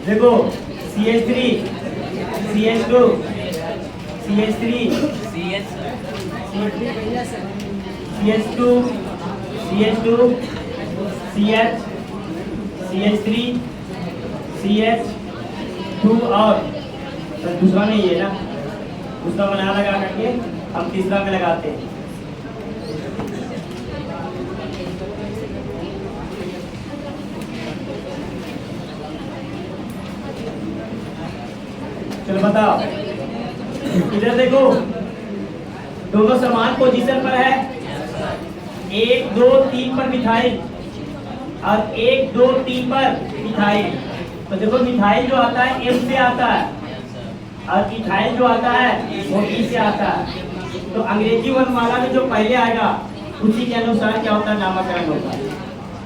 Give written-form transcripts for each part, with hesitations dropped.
देखो CH3 CH2 CH3 CH2 CH2 CH CH3 CH2 और तो दूसरा नहीं है ना, दूसरा बना लगा करके हम तीसरा में लगाते हैं। चलो बताओ, इधर देखो दोनों समान पोजीशन पर है, 1 2 3 पर मिथाइल और 1 2 3 पर मिथाइल। तो देखो मिथाइल जो आता है M से आता है और इथाइल जो आता है वो E से आता है। तो अंग्रेजी वर्णमाला में जो पहले आएगा उसी के अनुसार क्या होता है, नामकरण होता है।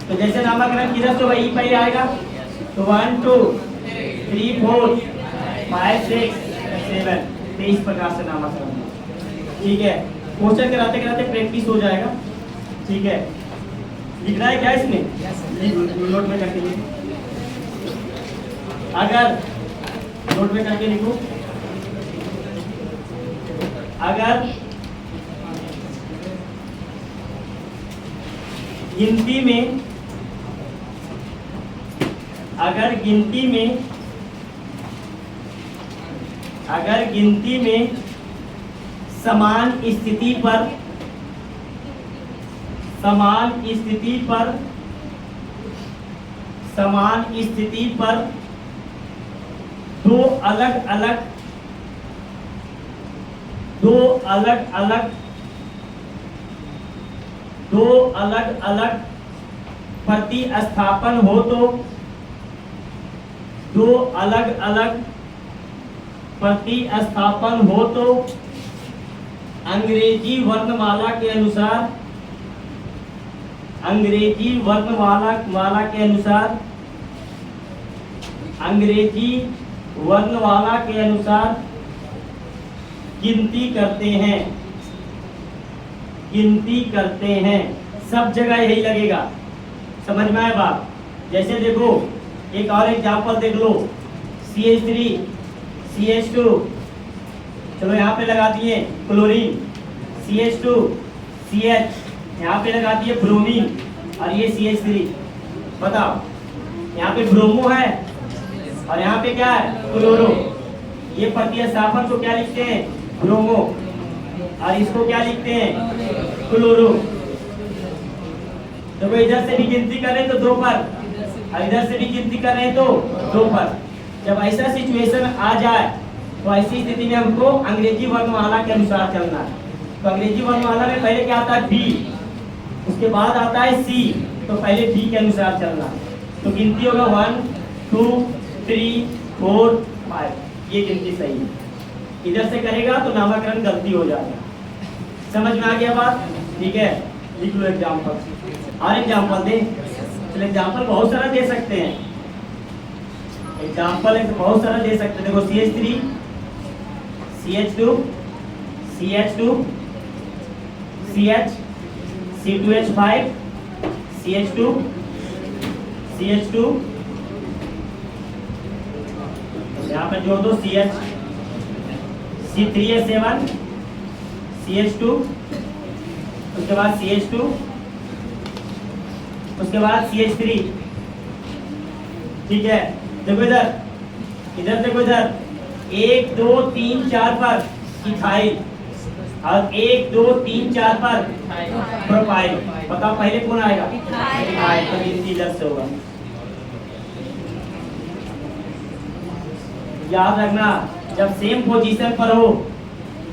तो जैसे नामकरण किधर से वही पहले आएगा, तो 1 2 3 4 5 6 7 तो इस प्रकार से नामकरण होगा। ठीक है, क्वेश्चन कराते कराते प्रैक्टिस हो जाएगा। ठीक है, लिखना है क्या इसमें, नोट में करके लिखो, अगर नोट में करके लिखो, अगर गिनती में समान स्थिति पर दो अलग अलग प्रतिस्थापन हो तो अंग्रेजी वर्णमाला के अनुसार गिनती करते हैं। सब जगह यही लगेगा, समझ में आया बात। जैसे देखो एक और एग्जांपल देख लो, CH3 CH2, चलो यहाँ पे लगा दिए क्लोरीन, CH2 CH, यहाँ पे लगा दिए ब्रोमीन और ये CH3। बताओ यहाँ पे ब्रोमो है और यहाँ पे क्या है, क्लोरो। ये प्रतिस्थापन को क्या लिखते हैं, ब्रोमो, और इसको क्या लिखते हैं, क्लोरो। तो इधर से भी गिनती करें तो 2 पर और इधर से भी गिनती करें तो 2 पर। जब ऐसा सिचुएशन आ जाए तो ऐसी स्थिति में हमको अंग्रेजी वर्णमाला के अनुसार चलना है। तो अंग्रेजी वर्णमाला में पहले क्या आता है, B, उसके बाद आता है C, तो पहले B के अनुसार चलना। तो गिनती होगा 1 2 3 4 5, ये गिनती सही है। इधर से करेगा तो नामकरण गलती हो जाएगा। समझ में आ गया बात। ठीक है, लिख लो एग्जाम्पल। और एग्जाम्पल दे, चलो एग्जाम्पल बहुत सारा दे सकते हैं, एग्जाम्पल बहुत सारा दे सकते हैं। देखो CH3 CH2 CH2 CH C2H5 CH2 CH2, यहाँ पे जोड़ दो CH C3H7 CH2, उसके बाद CH2, उसके बाद CH3। ठीक है, देखो इधर देखो इधर 1 2 3 4 पर इथाइल और 1 2 3 4 पर प्रोपाइल। बताओ पहले कौन आएगा, इथाइल। तो गिनती इधर से होगा। याद रखना, जब सेम पोजीशन पर हो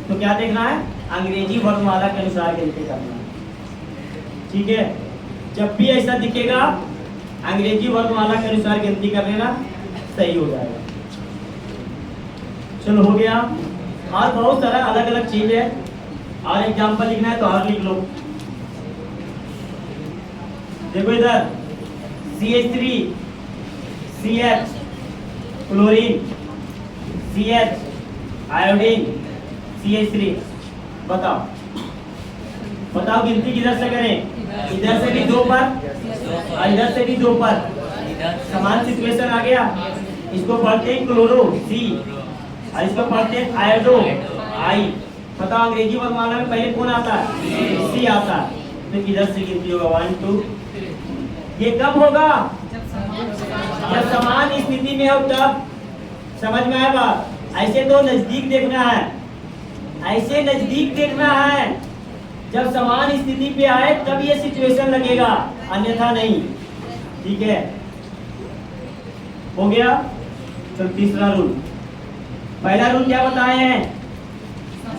तो क्या देखना है, अंग्रेजी वर्णमाला के अनुसार गिनती करना है। ठीक है, जब भी ऐसा दिखेगा अंग्रेजी वर्णमाला के अनुसार गिनती कर लेना, सही हो जाएगा। चलो हो गया। और बहुत सारा अलग अलग चीज है, और एग्जाम्पल लिखना है तो और लिख लो। देखो इधर CH3 CH chlorine, CH iodine, CH3। बताओ गिनती किधर से करें, इधर से भी 2 पर और इधर से भी 2 पर। समान सिचुएशन आ गया। इसको पढ़ते हैं क्लोरो सी, और इसको पढ़ते हैं आयोडो आई। बताओ अंग्रेजी वर्णमाला में पहले कौन आता है? सी आता है। तो किधर से गिनती होगा? 1 2। ये कब होगा? जब समान स्थिति में हो तब। समझ में आया बात? ऐसे तो नजदीक देखना है, ऐसे नजदीक देखना है। जब समान स्थिति पे आए तब ये सिचुएशन लगेगा, अन्यथा नहीं। ठीक है, हो गया। तो तीसरा रूल, पहला रूल क्या बताए हैं?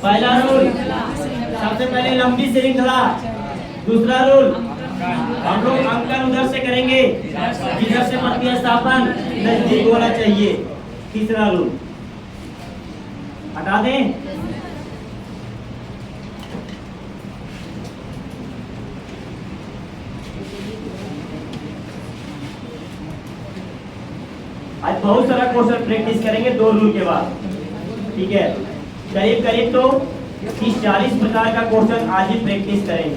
पहला रूल सबसे पहले लंबी श्रृंखला। दूसरा रूल हम लोग अंकन उधर से करेंगे जिधर से प्रतिस्थापन नजदीक होना चाहिए। तीसरा रूल हटा दें। आज बहुत सारा क्वेश्चन प्रैक्टिस करेंगे 2 रूल के बाद। ठीक है, करीब करीब तो 30-40 प्रकार का क्वेश्चन आज ही प्रैक्टिस करेंगे।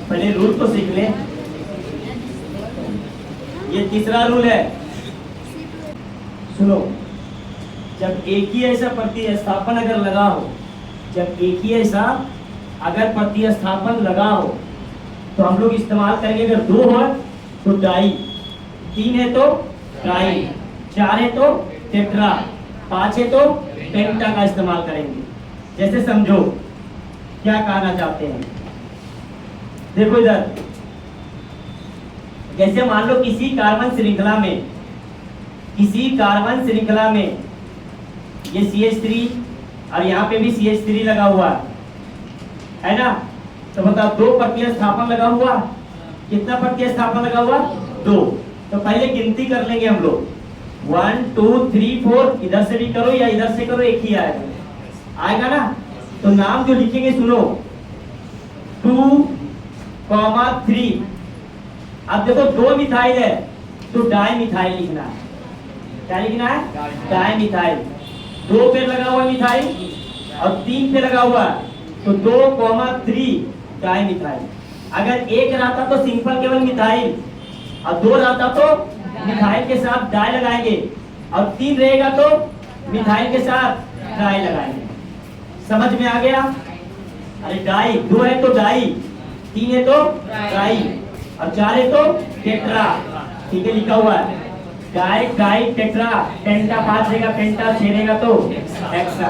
पहले रूल तो सीख लें। ये तीसरा रूल है, सुनो। जब एक ही ऐसा प्रतिस्थापन अगर लगा हो, जब एक ही ऐसा अगर प्रतिस्थापन लगा हो तो हम लोग इस्तेमाल करेंगे। अगर 2 हो तो डाई, 3 है तो ट्राई, 4 है तो टेट्रा, 5 है तो पेंटा का इस्तेमाल करेंगे। जैसे समझो क्या कहना चाहते हैं। देखो इधर, जैसे मान लो किसी कार्बन श्रृंखला में, किसी कार्बन श्रृंखला में ये CH3 और यहाँ पे भी CH3 लगा हुआ है ना। तो बताओ 2 प्रतिस्थापन लगा हुआ, कितना प्रतिस्थापन लगा हुआ? 2। तो पहले गिनती कर लेंगे हम लोग, 1 2 3 4। इधर से भी करो या इधर से करो, एक ही आएगा ना। तो नाम जो लिखेंगे सुनो, 2,3। अब देखो 2 मिथाइल है तो डाई मिथाइल लिखना है। क्या लिखना है? Di methyl. 2 पे लगा हुआ मिथाइल और 3 पे लगा हुआ, तो 2,3 डाई मिथाइल। अगर 1 रहता तो सिंपल केवल मिथाइल, और 2 रहता तो मिथाइल के साथ डाई लगाएंगे, और 3 रहेगा तो मिथाइल के साथ डाई लगाएंगे। समझ में आ गया? अरे डाई 2 है तो डाई, 3 है तो ट्राई, और 4 है तो टेट्रा। ठीक है, लिखा हुआ है डाई ट्राई टेट्रा। पेंटा 5 रहेगा, पेंटा 6 रहेगा तो हेक्सा।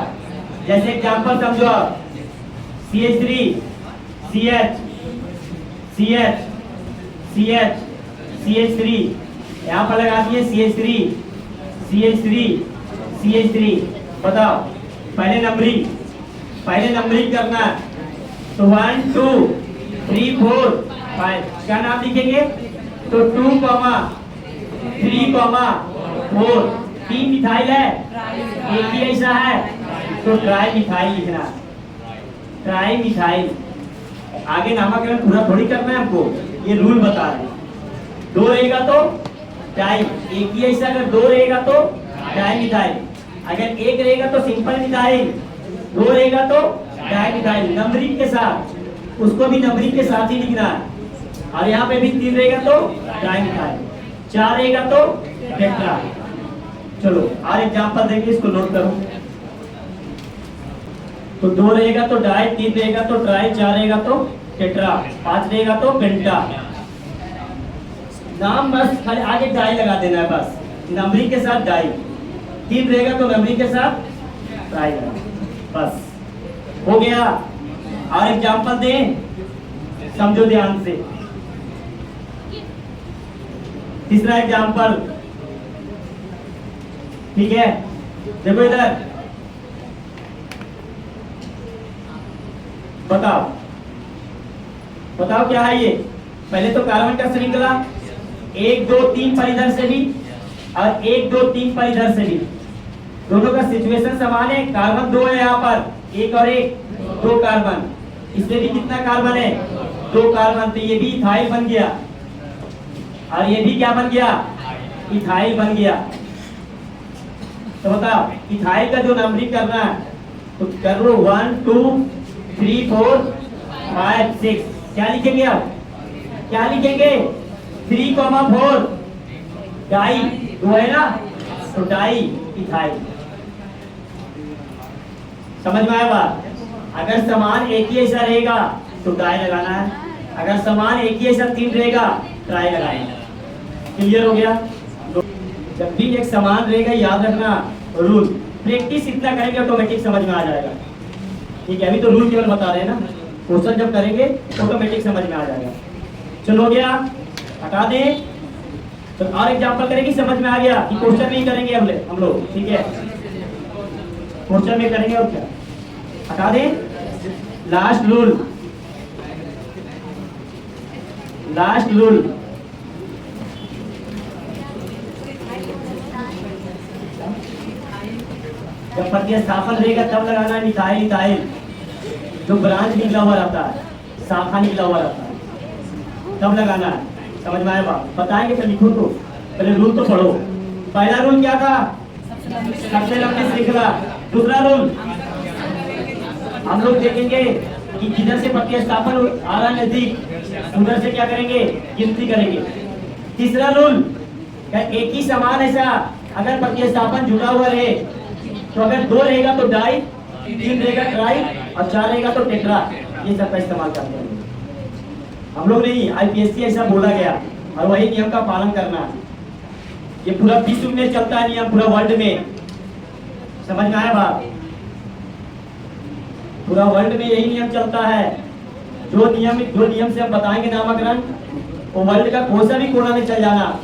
जैसे एग्जांपल समझो, CH3 CH CH CH CH3, यहाँ पर लगा दिए CH3 CH3 CH3। बताओ पहले नंबरिंग करना है। तो 1 2 3 4 5 क्या नाम लिखेंगे? तो 2, 3, 4। 3 मिथाइल है, एक ही ऐसा है तो ट्राई मिथाइल लिखना। Tri methyl. आगे नामकरण पूरा थोड़ी करना है हमको, ये रूल बता रहे हैं। 2 रहेगा तो डाई, एक ही ऐसा। अगर 2 रहेगा तो डाई मिथाइल, अगर 1 रहेगा तो सिंपल मिथाइल, 2 रहेगा तो डाई मिथाइल। नंबरिंग के साथ, उसको भी नंबरिंग के साथ ही लिखना है। और यहाँ पे भी 3 रहेगा तो डाई मिथाइल, 4 रहेगा तो टेट्रा। चलो और एग्जांपल देंगे, इसको नोट करो। तो 2 रहेगा तो डाई, 3 रहेगा तो ट्राई, 4 रहेगा तो टेट्रा, 5 रहेगा तो पेंटा। नाम बस खाली आगे डाई लगा देना है, बस नंबरिंग के साथ डाई। 3 रहेगा तो नंबरिंग के साथ ट्राई लगा, बस हो गया। और एग्जांपल दें, समझो ध्यान से। तीसरा एग्जांपल, ठीक है, देखो इधर बताओ क्या है ये। पहले तो कार्बन का श्रृंखला 1 2 3 पर इधर से भी और 1 2 3 पर इधर से भी, दोनों का सिचुएशन समान है। कार्बन 2 है यहाँ पर, 1 और 1 2 कार्बन। इसमें भी कितना कार्बन है? 2 कार्बन। तो ये भी इथाइल बन गया और ये भी क्या बन गया? इथाइल बन गया। तो बताओ इथाइल का जो नंबरिंग करना है तो कर लो 1 2 3 4 5 6। क्या लिखेंगे आप? क्या लिखेंगे? 3, 4 डाई 2 है ना, तो डाई इथाइल। समझ में आया बात? अगर समान एक ही ऐसा रहेगा तो डाई लगाना है, अगर समान एक ही ऐसा तीन रहेगा ट्राई लगाना है। क्लियर हो गया? जब भी एक समान रहेगा याद रखना रूल, प्रैक्टिस इतना करेंगे ऑटोमेटिक समझ में आ जाएगा। ठीक है, अभी तो रूल केवल बता रहे हैं ना, क्वेश्चन जब करेंगे ऑटोमेटिक समझ में आ जाएगा। चलो हो गया, हटा दें। तो और एग्जांपल करेंगे, समझ में आ गया कि क्वेश्चन में ही करेंगे हम लोग। ठीक है, क्वेश्चन में करेंगे और क्या, हटा दें। लास्ट रूल, लास्ट रूल, जब प्रतिस्थापन रहेगा तब लगाना है मिथाइल इथाइल, जो ब्रांच निकला हुआ रहता है, शाखा निकला हुआ रहता है, तब लगाना है। समझ में आया बात? बताएंगे तो लिखो, तो पहले रूल तो पढ़ो। पहला रूल क्या था? सबसे लंबी श्रृंखला। दूसरा रूल हम लोग देखेंगे कि जिधर से प्रतिस्थापन आ रहा है नजदीक, उधर से क्या करेंगे, गिनती करेंगे। तीसरा रूल, एक ही समान ऐसा अगर प्रतिस्थापन जुड़ा हुआ रहे, तो अगर दो रहेगा तो डाई, तीन रहेगा ट्राई और चार रहेगा तो टेट्रा, ये सब का इस्तेमाल करते हैं हम लोग। नहीं, आईपीएससी ऐसा बोला गया और वही नियम का पालन करना है। ये पूरा विश्व में चलता है नियम, पूरा वर्ल्ड में। समझ में आया बात? पूरा वर्ल्ड में यही नियम चलता है। जो नियम से हम बताएंगे नामकरण, वो वर्ल्ड का कोई सा भी कोना में चल जाना,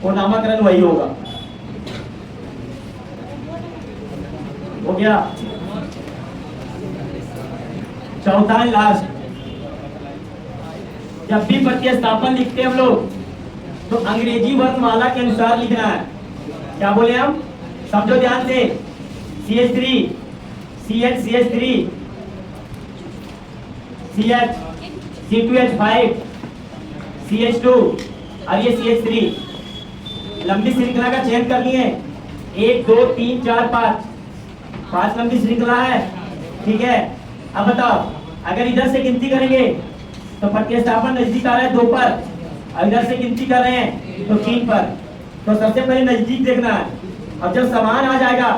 वो नामकरण वही होगा। हो गया? चौथा है लास्ट, जब भी प्रतिस्थापन लिखते हैं हम लोग तो अंग्रेजी वर्णमाला के अनुसार लिखना है। क्या बोले हम? समझो ध्यान से। CH3 CH CH3 CH C2H5 CH2 और ये CH3। लंबी श्रृंखला का चयन कर लिए, 1 2 3 4 5 लंबी श्रृंखला है। ठीक है, अब बताओ, अगर इधर से गिनती करेंगे तो प्रतिस्थापन नजदीक आ रहा है 2 पर, और इधर से गिनती कर रहे हैं तो 3 पर। तो सबसे पहले नजदीक देखना है, और जब समान आ जाएगा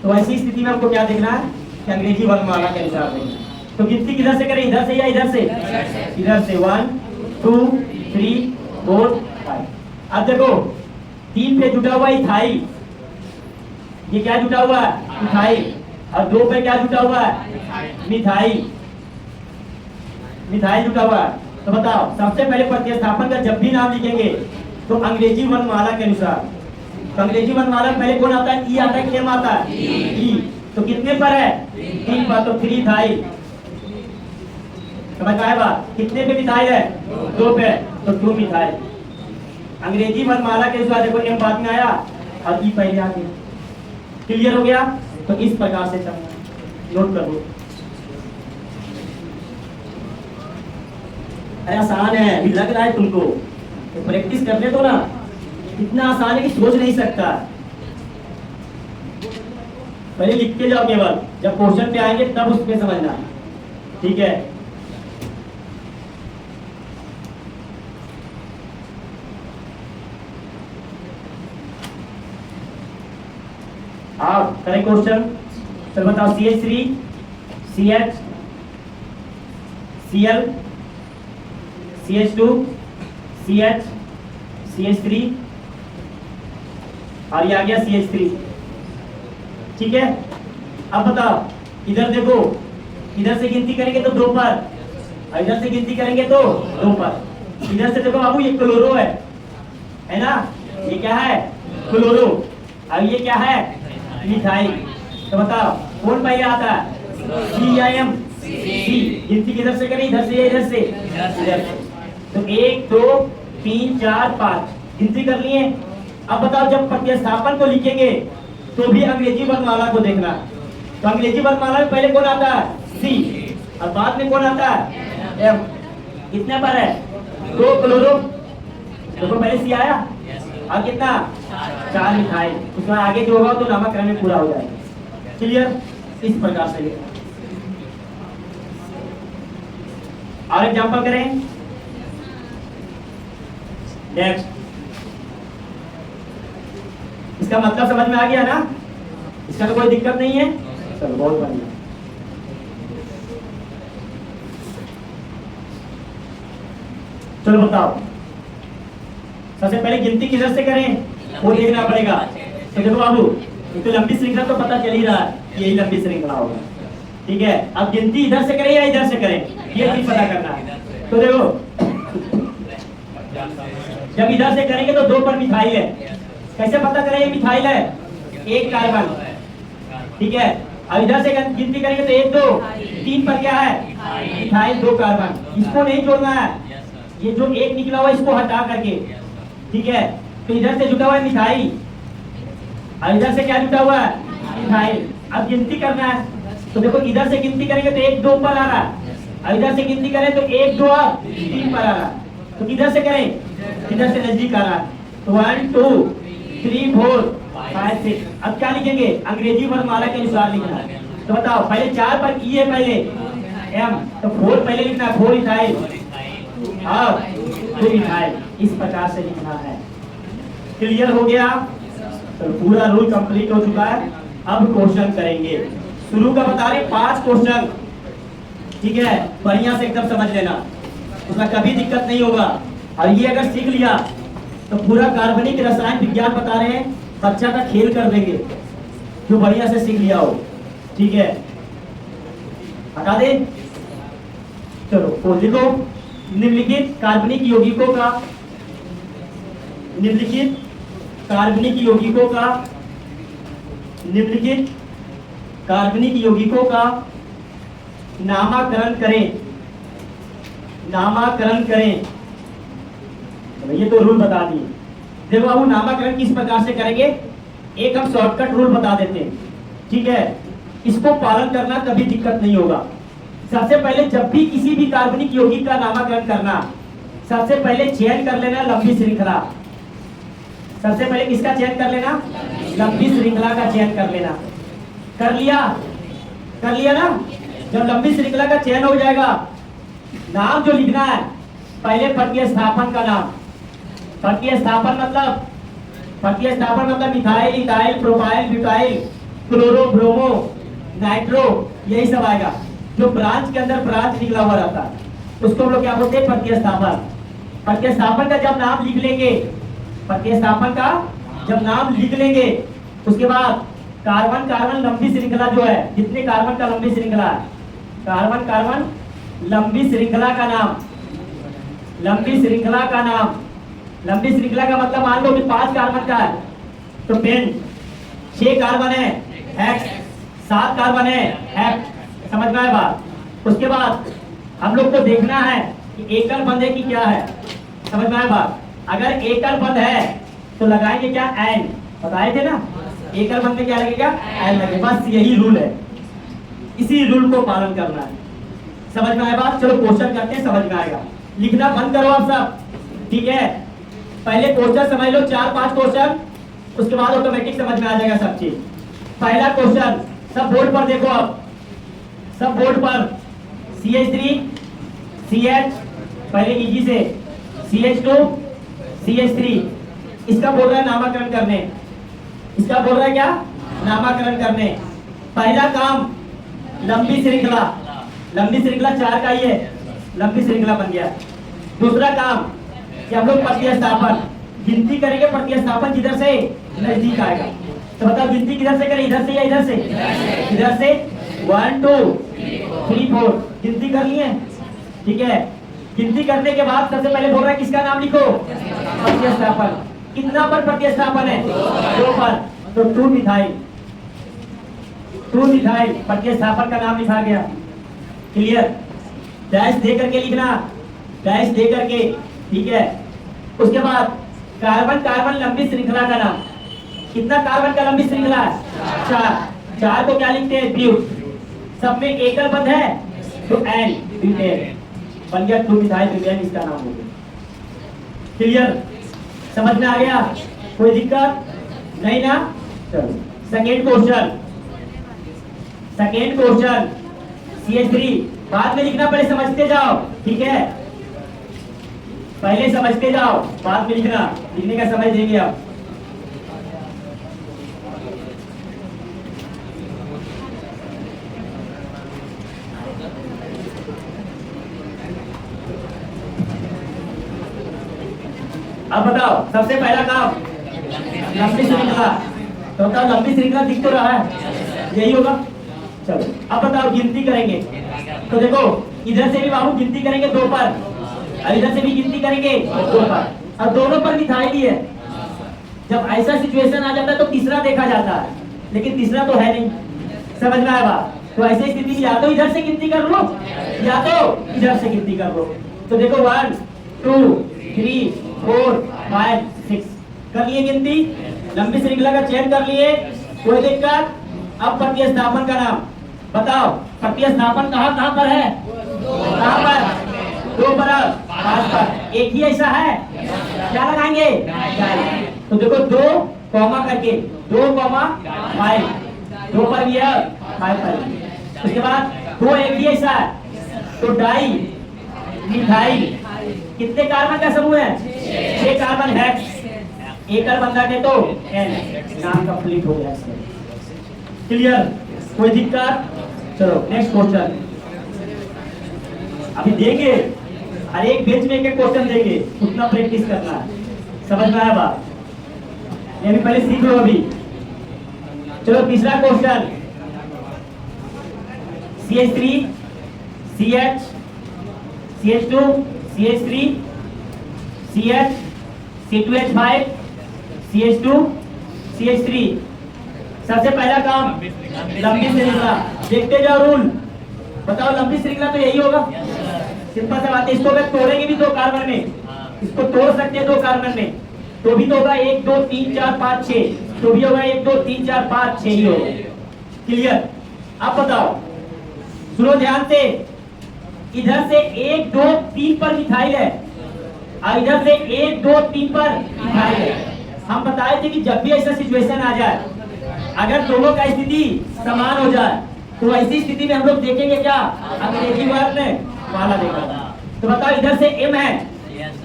तो ऐसी स्थिति में आपको क्या देखना है कि अंग्रेजी वर्णमाला के अनुसार देखना। तो गिनती किधर से करें, इधर से या इधर से? इधर से। 1 2 3 4 5। अब देखो 3 पे जुटा हुआ इथाइल, ये क्या जुटा हुआ है? इथाइल। और 2 पे क्या जुटा हुआ है? मिथाइल। मिथाइल जुटा हुआ है। तो बताओ, सबसे पहले प्रतिस्थापन का जब भी नाम लिखेंगे तो अंग्रेजी वर्णमाला के अनुसार, तो अंग्रेजी वर्णमाला में पहले कौन आता है? ई आता है, केम आता है? ई। तो कितने पर है? 3 पर, तो 3 इथाइल। समझ आए बात? कितने पे मिथाइल है? 2 पे, तो 2 मिथाइल। अंग्रेजी वर्णमाला के अनुसार देखो, एम बाद में आया और ई पहले आ गया। क्लियर हो गया? तो इस प्रकार से चलना, नोट कर लो। अरे आसान है, अभी लग रहा है तुमको, तो प्रैक्टिस करने दो ना। इतना आसान है कि सोच नहीं सकता। पहले लिख के जाओ, केवल जब क्वेश्चन पे आएंगे तब उसमें समझना। ठीक है, आप करें क्वेश्चन। चलो बताओ, CH3 CH Cl CH2 CH CH3 और ये आ गया CH3। ठीक है, अब बताओ, इधर देखो, इधर से गिनती करेंगे तो 2 पर, और इधर से गिनती करेंगे तो 2 पर। इधर से देखो बाबू, ये क्लोरो है ना, ये क्या है? क्लोरो। और ये क्या है? मिथाइल। तो बताओ कौन पहले आता है? C या M? C। गिनती किधर से करें, इधर से या इधर से? इधर से। तो 1 2 3 4 5 गिनती कर लिए। अब बताओ, जब प्रतिस्थापन को लिखेंगे तो भी अंग्रेजी वर्णमाला को देखना। तो अंग्रेजी वर्णमाला में पहले कौन आता है? C, और बाद में कौन आता है? M। कितने पर है? 2 क्लोरो। देखो पहले C आया, और कितना? 4 मिथाइल। उसमें आगे जो होगा तो नामकरण में पूरा हो जाएगा। क्लियर? इस प्रकार से लिखना। और एग्जांपल करें। नेक्स्ट, इसका मतलब समझ में आ गया ना? इसका तो कोई दिक्कत नहीं है। चलो बहुत बढ़िया। चलो बताओ, सबसे पहले गिनती किधर से करें वो देखना पड़ेगा। तो देखो बाबू, ये तो लंबी श्रृंखला तो पता चल ही रहा है, यही लंबी श्रृंखला होगा। ठीक है, अब गिनती इधर से करें या इधर से करें, ये चीज पता करना है। तो देखो, जब इधर से करेंगे तो 2 पर मिथाइल है। कैसे पता करें ये मिथाइल है? 1 कार्बन। ठीक है, अब इधर से गिनती करेंगे तो 1 2 3 पर क्या है? Methyl 2 carbon. इसको नहीं जोड़ना है, ये जो 1 निकला हुआ इसको हटा करके। ठीक है, तो इधर से जुटा हुआ है मिथाइल और इधर से क्या जुटा हुआ है? मिथाइल। अब गिनती करना है, तो देखो इधर से गिनती करेंगे तो 1 2 पर आ रहा है और इधर से गिनती करें तो 1 2 और 3 पर आ रहा है। तो किधर से करें? इधर से नजदीक आ रहा है। तो 1 2 3 4 5 6। अब क्या लिखेंगे? अंग्रेजी वर्णमाला के अनुसार लिखना है। तो बताओ, पहले 4 पर ई है, पहले एम, तो 4 पहले लिखना है, 4 इथाइल और 2 इथाइल, इस प्रकार से लिखना है। क्लियर हो गया? तो पूरा रूल कंप्लीट हो चुका है। अब क्वेश्चन करेंगे। शुरू का बता रहे 5 क्वेश्चन। ठीक है, बढ़िया से एकदम समझ लेना, उसमें कभी दिक्कत नहीं होगा। और ये अगर सीख लिया तो पूरा कार्बनिक रसायन विज्ञान बता रहे हैं, बच्चा का खेल कर देंगे जो बढ़िया से सीख लिया हो। ठीक है, हटा दे। चलो लिखो, निम्नलिखित कार्बनिक यौगिकों का, निम्नलिखित कार्बनिक यौगिकों का, निम्नलिखित कार्बनिक यौगिकों का नामकरण करें, नामकरण करें। ये तो रूल बता दिए। देखो बाबू, नामकरण किस प्रकार से करेंगे, एक हम शॉर्टकट रूल बता देते हैं। ठीक है, इसको पालन करना कभी दिक्कत नहीं होगा। सबसे पहले जब भी किसी भी कार्बनिक यौगिक का नामकरण करना, सबसे पहले चयन कर लेना लंबी श्रृंखला। सबसे पहले किसका चयन कर लेना? लंबी श्रृंखला का चयन कर लेना। कर लिया? कर लिया ना? जब लंबी श्रृंखला का चयन हो जाएगा, नाम जो लिखना है, पहले प्रतिस्थापन का नाम। प्रतिस्थापन मतलब methyl, ethyl, propyl, butyl, chloro, bromo, nitro, यही सब आएगा। जो ब्रांच के अंदर ब्रांच निकला हुआ रहता है उसको हम लोग क्या बोलते हैं? प्रतिस्थापन। प्रतिस्थापन का जब नाम लिख लेंगे, प्रतिस्थापन का जब नाम लिख लेंगे, उसके बाद कार्बन कार्बन लंबी श्रृंखला जो है, जितने कार्बन का लंबी श्रृंखला है, कार्बन कार्बन लंबी श्रृंखला का नाम, लंबी श्रृंखला का नाम। लंबी श्रृंखला का मतलब मान लो कि 5 कार्बन का है तो पेन, 6 कार्बन है हेक्स, 7 कार्बन है हेक्स। समझ में आया बात? उसके बाद हम लोग को देखना है कि एकल बंध है कि क्या है। समझ में आया बात? अगर एकल बंध है तो लगाएंगे क्या? एन। बताए थे ना, एकल बंध में क्या लगेगा? एन लगेगा। बस यही रूल है, इसी रूल को पालन करना है। समझ में आया बात? चलो क्वेश्चन करते हैं, समझ में आएगा। लिखना बंद करो आप सब। ठीक है, पहले क्वेश्चन समझ लो, 4-5 क्वेश्चन, उसके बाद ऑटोमेटिक समझ में आ जाएगा सब चीज। पहला क्वेश्चन, सब बोर्ड पर देखो, अब सब बोर्ड पर CH3 CH, पहले इजी से CH2 CH3, इसका बोल रहा है नामकरण करने। इसका बोल रहा है क्या? नामकरण करने। पहला काम लंबी श्रृंखला, लंबी श्रृंखला 4 का ही है, लंबी श्रृंखला बन गया। दूसरा काम कि हम लोग प्रतिस्थापन, गिनती करेंगे, प्रतिस्थापन जिधर से नजदीक आएगा। तो बताओ गिनती किधर से करें, इधर से या इधर से? इधर से। 1 2 3 4 गिनती कर लिए। ठीक है, गिनती करने के बाद सबसे पहले बोल रहा है किसका नाम लिखो? प्रतिस्थापन। कितना पर प्रतिस्थापन है? 2 पर, तो 2 मिथाइल, 2 मिथाइल प्रतिस्थापन का नाम लिखा गया। क्लियर? डैश दे करके लिखना, डैश दे करके। ठीक है, उसके बाद कार्बन कार्बन लंबी श्रृंखला का नाम। कितना कार्बन का लंबी श्रृंखला है? 4। 4 को क्या लिखते हैं? ब्यूट। सब में एकल बंध है तो एन, ब्यूटेन बन गया। 2 मिथाइल ब्यूटेन इसका नाम हो गया। क्लियर? समझ में आ गया? कोई दिक्कत नहीं ना? चलो second question, second question CH3 बाद में लिखना, पहले समझते जाओ। ठीक है, पहले समझते जाओ, बाद में लिखना, लिखने का समय देंगे आप। अब बताओ सबसे पहला काम लंबी श्रृंखला। तो बताओ लंबी श्रृंखला दिख तो रहा है, यही होगा। चलो अब बताओ गिनती करेंगे। तो देखो इधर से भी बाबू गिनती करेंगे 2 पर, और इधर से भी गिनती करेंगे 2 पर, और दोनों पर मिथाइल ही है। जब ऐसा सिचुएशन आ जाता है तो तीसरा देखा जाता है, लेकिन तीसरा तो है नहीं। समझ में आया बात? तो ऐसी स्थिति में या तो इधर से गिनती कर लो या तो इधर से गिनती कर लो। तो देखो 1 2 3 4 5 6 कर लिए गिनती, लंबी श्रृंखला का चयन कर लिए, कोई दिक्कत। अब प्रतिस्थापन का नाम बताओ। प्रतिस्थापन कहाँ पर है? कहाँ पर? 2 पर 5 पर। एक ही ऐसा है, क्या लगाएंगे? तो देखो 2 कॉमा करके 2 5, 2 पर भी है 5 पर। उसके बाद 2 एक ही ऐसा है, तो डाई मिथाइल। कितने कार्बन का समूह है? 6 कार्बन है। एकल बंधा के तो N नाम कंप्लीट हो गया। क्लियर? कोई दिक्कत? चलो नेक्स्ट क्वेश्चन अभी देंगे, हर एक पेज में एक क्वेश्चन देंगे, उतना प्रैक्टिस करना है। समझ में आया बात? ये भी पहले सीख लो अभी। चलो तीसरा question, CH3 CH CH2 CH3 CH C2H5 CH2 CH3। सबसे पहला काम लंबी श्रृंखला। देखते जाओ रूल। बताओ लंबी श्रृंखला तो यही होगा। सिंपल सा बात है। इसको अगर तोड़ेंगे भी 2 कार्बन में, इसको तोड़ सकते हैं 2 कार्बन में, तो भी तो होगा 1 2 3 4 5 6, तो भी होगा 1 2 3 4 5 6 ही होगा। क्लियर? अब बताओ, सुनो ध्यान से। इधर से 1 2 3 पर मिथाइल है, और इधर से 1 2 3 पर मिथाइल है। हम बताए थे कि जब भी ऐसा सिचुएशन आ जाए, अगर दोनों का स्थिति समान हो जाए, तो ऐसी स्थिति में हम लोग देखेंगे क्या? अंग्रेजी वर्ड में वाला देखा। तो बताओ इधर से M है,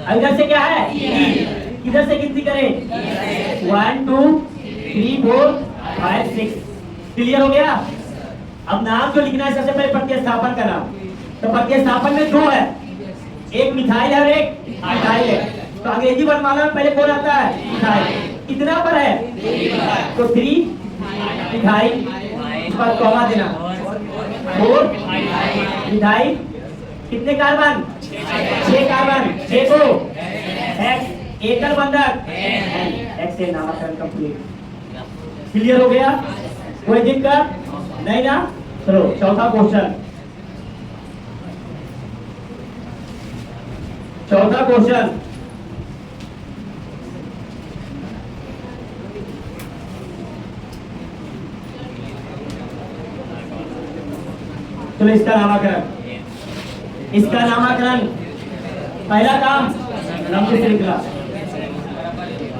और इधर से क्या है? E। इधर से गिनती करें 1 2 3 4 5 6। क्लियर हो गया? अब नाम जो लिखना है सबसे पहले प्रतिस्थापन का नाम। तो प्रतिस्थापन में 2 है, एक मिथाइल है और एक मिथाइल है। तो अंग्रेजी वर्णमाला में पहले कौन आता है? मिथाइल। कितना पर है? तो 3 मिथाइल, पर कॉमा देना। 4 मिथाइल। कितने कार्बन? 6 कार्बन। 6 को X एकल बंधक X से नामकरण कंप्लीट। क्लियर हो गया? कोई दिक्कत नहीं ना? चलो चौथा क्वेश्चन। चौथा क्वेश्चन, चलो इसका नामकरण। इसका नामकरण पहला काम लंबी श्रृंखला।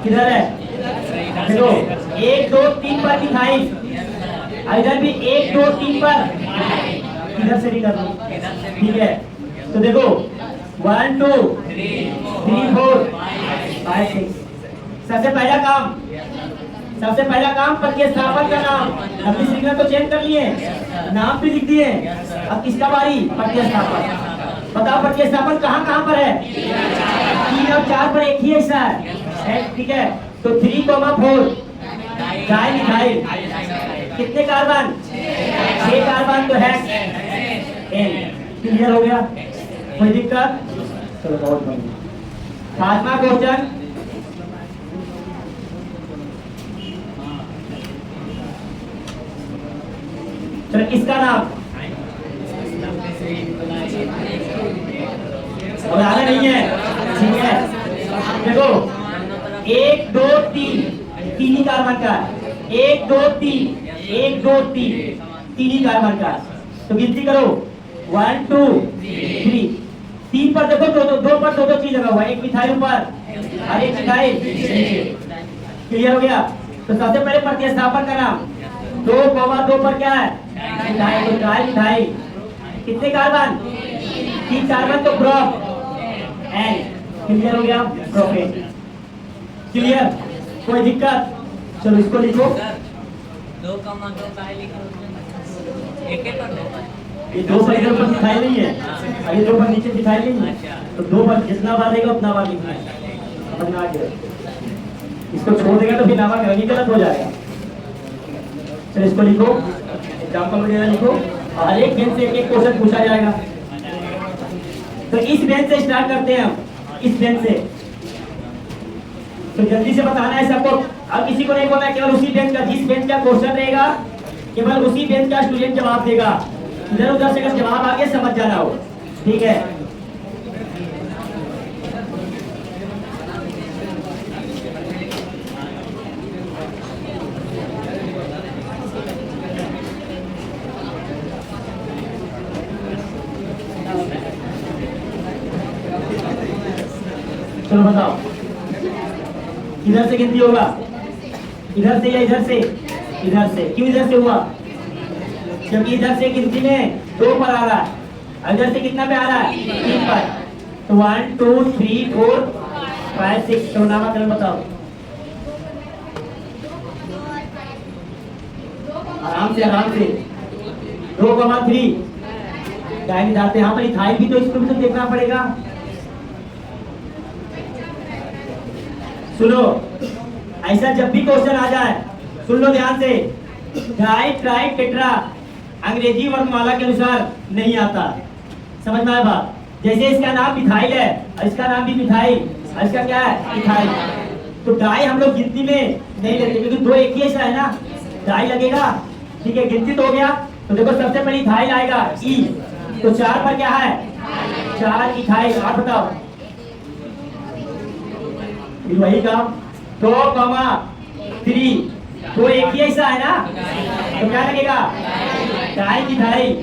किधर है? देखो 1 2 3 पर मिथाइल, इधर भी 1 2 3 पर, इधर से भी कर लो। ठीक है? तो देखो 1 2 3 4 5 6। सबसे पहला काम प्रतिस्थापन का नाम। लंबी श्रृंखला तो चेंज कर लिए, नाम भी लिख दिए। अब किसका बारी? प्रतिस्थापन। बताओ प्रतिस्थापन कहाँ पर है? 3 और 4 पर एक ही ऐसा है। ठीक है? तो 3 4 डाई मिथाइल। कितने कार्बन? 6 कार्बन तो है N। क्लियर हो गया? कोई दिक्कत? चलो बहुत बढ़िया। 5वां क्वेश्चन, चलो इसका नाम बनाना नहीं है। ठीक है? देखो 1 2 3 तीन ही कार्बन का, 1 2 3 1 2 3 तीन ही कार्बन का। तो गिनती करो 1 2 3। 3 पर देखो दो पर दो चीज लगा हुआ है, एक मिथाइल ऊपर और एक मिथाइल। क्लियर हो गया? तो सबसे पहले प्रतिस्थापन का नाम 2 पर क्या है? मिथाइल। कितने कार्बन? 3 कार्बन तो प्रोप N। क्लियर हो गया? प्रोपेन। क्लियर? कोई दिक्कत? चलो इसको लिखो। 2 का है लिखा, एक एक पर 2 पर। ये 2 पर इधर पर दिखाई नहीं है, ये 2 पर नीचे दिखाई नहीं है। तो 2 पर जितना बार रहेगा उतना बार लिखना है। समझ में आ गया? इसको छोड़ देगा तो फिर नामक रंगी गलत हो जाएगा। चलो इसको लिखो, एग्जाम्पल वगैरह लिखो, हर एक बेंच से एक एक क्वेश्चन पूछा जाएगा। तो इस बेंच से स्टार्ट करते हैं हम, इस बेंच से। तो जल्दी से बताना है सबको। अब किसी को नहीं बोलना है, केवल उसी बेंच का, जिस बेंच का क्वेश्चन रहेगा केवल उसी बेंच का स्टूडेंट जवाब देगा। इधर उधर से अगर जवाब आ गया समझ जाना हो, ठीक है? चलो बताओ, इधर से गिनती होगा, इधर से या इधर से? इधर से। क्यों इधर से हुआ? क्योंकि इधर से गिनती में 2 पर आ रहा है, इधर से कितना पे आ रहा है? 3 पर। तो 1 2 3 4 5 6। तो नामकरण बताओ, आराम से आराम से। 2,3 टाइम जाते यहाँ पर इथाइल भी, तो इसको भी तो देखना पड़ेगा। सुनो, ऐसा जब भी क्वेश्चन आ जाए सुन लो ध्यान से, डाई ट्राई टेट्रा अंग्रेजी वर्णमाला के अनुसार नहीं आता। समझ में आया बात? जैसे इसका नाम मिथाइल है और इसका नाम भी मिथाइल, और इसका क्या है? मिथाइल। तो डाई हम लोग गिनती में नहीं लेते क्योंकि 2 एक ही ऐसा है ना, डाई लगेगा, ठीक है? गिनती तो हो गया। तो देखो सबसे पहले इथाइल आएगा, ई। तो 4 पर क्या है? 4 इथाइल। आप बताओ, वही काम। 2,3 तो एक ही ऐसा है ना, तो क्या लगेगा? Di ethyl.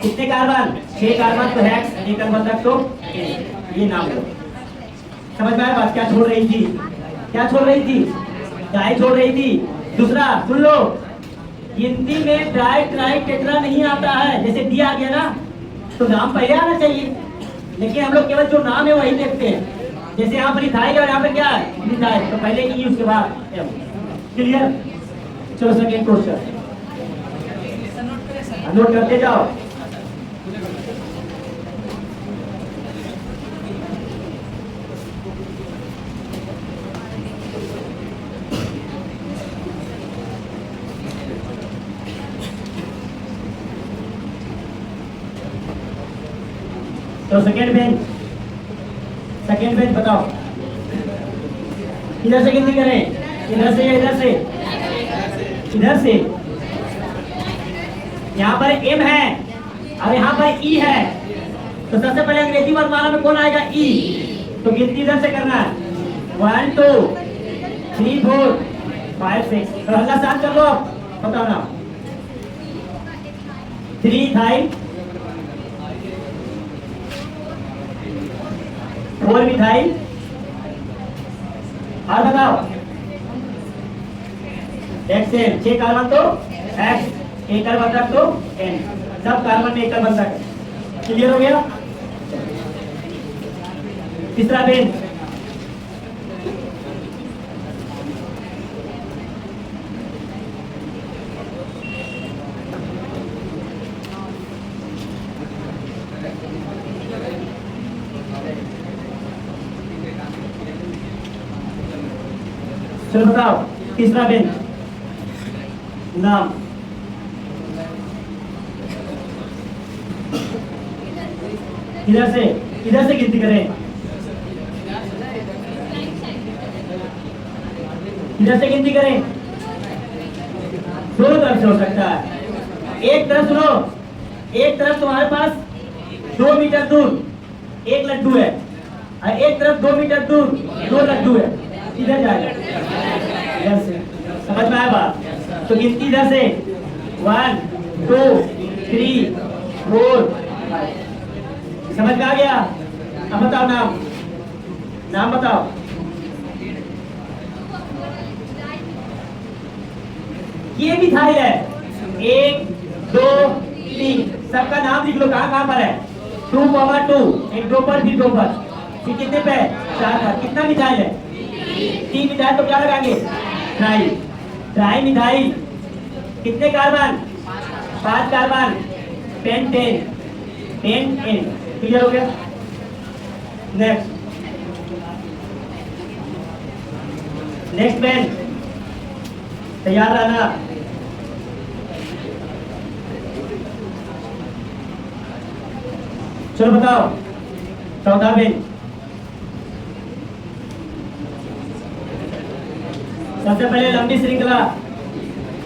कितने कार्बन? 6 कार्बन, तो हेक्स। एक कार्बन तक तो ये नाम लो। समझ में आया बात? क्या छोड़ रही थी? क्या छोड़ रही थी? डाई छोड़ रही थी। दूसरा सुन लो, गिनती में डाई ट्राई टेट्रा नहीं आता है। जैसे डी आ गया ना, तो नाम पहले आना चाहिए, लेकिन हम लोग केवल जो नाम है वही देखते हैं। जैसे यहाँ पर इथाइल और यहाँ पे क्या है? मिथाइल। तो पहले ई, उसके बाद एम। क्लियर? चलो सेकंड क्वेश्चन नोट करते जाओ। तो सेकंड बेंच बताओ, इधर से गिनती करें, इधर से या इधर से? इधर से। यहाँ पर एम है और यहाँ पर ई है, तो सबसे पहले अंग्रेजी वर्णमाला में कौन आएगा? ई। तो गिनती इधर से करना है, 1 2 3 4 5 6। तो हल्ला साथ कर लो, बताओ ना। 3 इथाइल, 4 मिथाइल, और बताओ एक्सएन। 6 कार्बन तो एक्स, एक कार्बन तक तो एन, सब कार्बन में एक कार्बन तक। क्लियर हो गया? तीसरा बेंच, चलो बताओ तीसरा बेंच नाम। इधर से गिनती करें, इधर से गिनती करें। दोनों तरफ से हो सकता है। एक तरफ सुनो, एक तरफ तुम्हारे पास 2 मीटर दूर एक लड्डू है और एक तरफ 2 मीटर दूर 2 लड्डू है। इधर जाएगा, इधर से। समझ में आया बात? तो गिनती इधर से 1 2 3 4 5। समझ में आ गया? अब बताओ नाम बताओ। ये मिथाइल है, 1 2 3, सबका नाम लिख लो। कहाँ पर है? 2,2, एक 2 पर, फिर 2 पर, फिर कितने पे? 4 पर। कितना मिथाइल है? 3 मिथाइल। तो क्या लगाएंगे? Tri methyl. कितने carbon? 5 carbon, pentane, pentane. Clear हो गया? नेक्स्ट नेक्स्ट मैन, तैयार रहना। चलो बताओ, चौथा बेन। सबसे पहले लंबी श्रृंखला,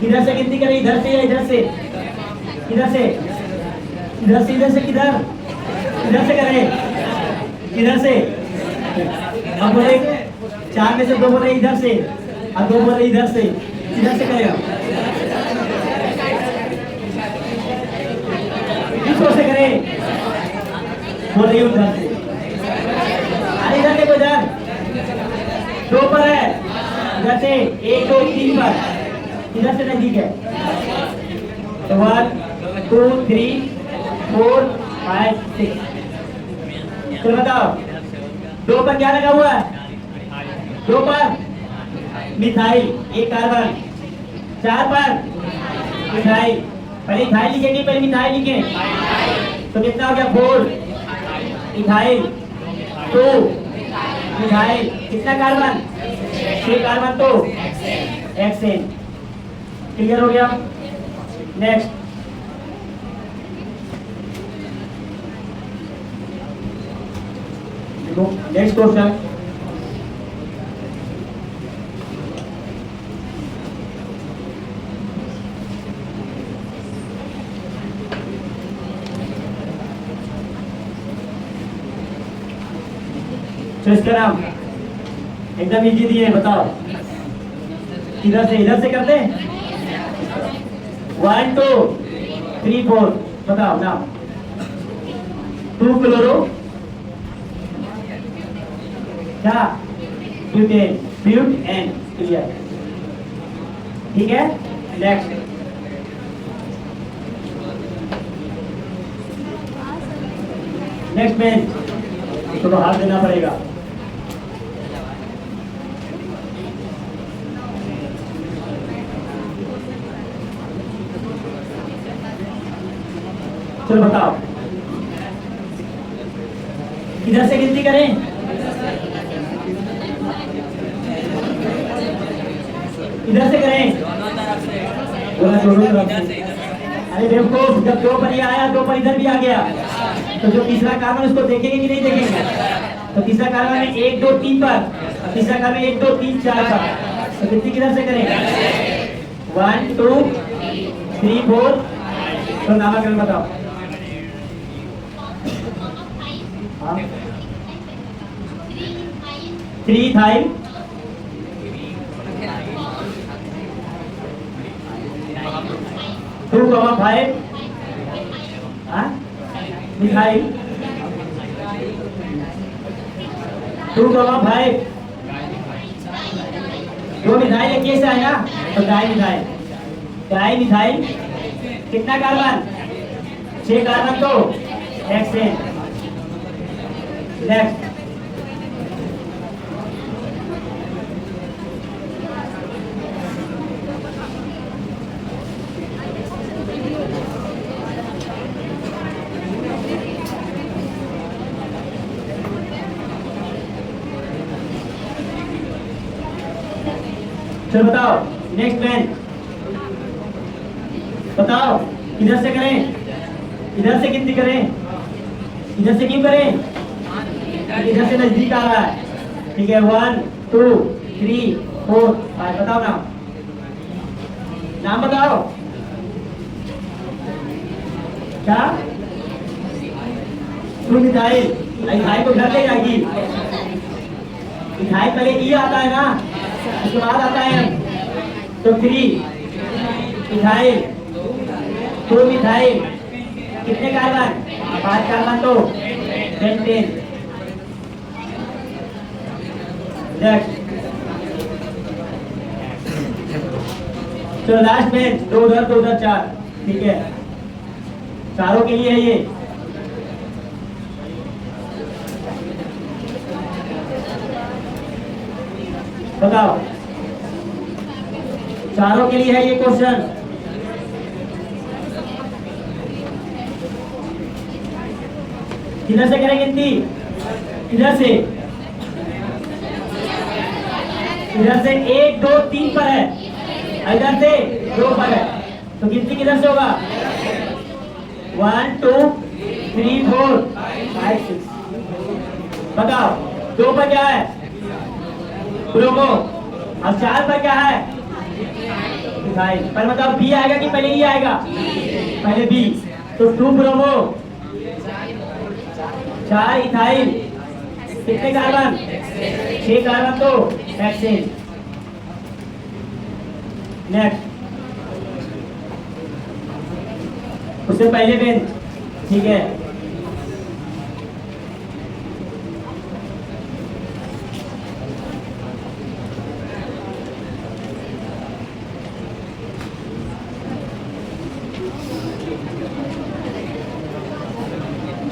किधर से गिनती करें, इधर से या इधर से? किधर से? इधर से, इधर से किधर? इधर से करें, इधर से। अब बोले 4 में से 2 बोले इधर से और 2 बोले इधर से, इधर से करेगा। किसको से करें? बोल रही हूँ उधर से। अरे इधर देखो, इधर 2 पर है, इधर से 1 2 3 पर, इधर से नजदीक है। तो 1 2 3 4 5 6। तो बताओ 2 पर क्या लगा हुआ है? 2 पर मिथाइल, 1 कार्बन। 4 पर मिथाइल, पहले इथाइल लिखेंगे, पहले मिथाइल लिखें। तो कितना हो गया? 4 इथाइल, 2 मिथाइल, कितना कार्बन? 6 कार्बन, तो हेक्सेन। क्लियर हो गया? नेक्स्ट, देखो नेक्स्ट क्वेश्चन। तो इसका नाम एकदम इजी दिए, बताओ इधर से, इधर से करते हैं। 1 2 3 4, बताओ नाम। 2 क्लोरो, क्या? Butane, ब्यूट N. क्लियर, ठीक है। नेक्स्ट, नेक्स्ट में तो हाथ देना पड़ेगा। चलो बताओ, किधर से गिनती करें? इधर से करें, दोनों तरफ से। अरे देखो, जब 2 पर ये आया, 2 पर इधर भी आ गया, तो जो तीसरा कार्बन उसको देखेंगे कि नहीं देखेंगे? तो तीसरा कार्बन में 1 2 3 पर, तीसरा कार्बन 1 2 3 4 पर। तो गिनती किधर से करें? 1 2 3 4। तो नामकरण बताओ। हाँ, 3 इथाइल, 2,5 मिथाइल, 2,5 दो मिथाइल एक कैसे आएगा? तो डाई मिथाइल, डाई मिथाइल, कितना कार्बन? 6 कार्बन, तो हेक्सेन। नेक्स्ट, चलो बताओ नेक्स्ट मैन, बताओ इधर से करें, इधर से गिनती करें, इधर से क्यों करें? इधर से नजदीक आ रहा है, ठीक है। 1 2 3 4 5। बताओ नाम, नाम बताओ क्या? 2 मिथाइल, इथाइल को घर ले जाएगी। इथाइल पहले ई आता है ना, उसके बाद आता है तो 3 इथाइल, 2 मिथाइल, कितने कार्बन? 5 कार्बन, तो 10। नेक्स्ट, चलो लास्ट में 2 उधर 2 उधर 4, ठीक है। चारों के लिए है ये। बताओ, चारों के लिए है ये क्वेश्चन। किधर से करें गिनती? इधर से। इधर से 1 2 3 पर है, इधर से 2 पर है, तो गिनती किधर से होगा? 1 2 3 4 5 6। बताओ 2 पर क्या है? ब्रोमो। अब 4 पर क्या है? इथाइल। पर बताओ बी आएगा कि पहले ई आएगा? पहले बी। तो 2 ब्रोमो 4 इथाइल, कितने कार्बन? 6 कार्बन, तो हेक्सेन। नेक्स्ट, उससे पहले बेंच, ठीक है।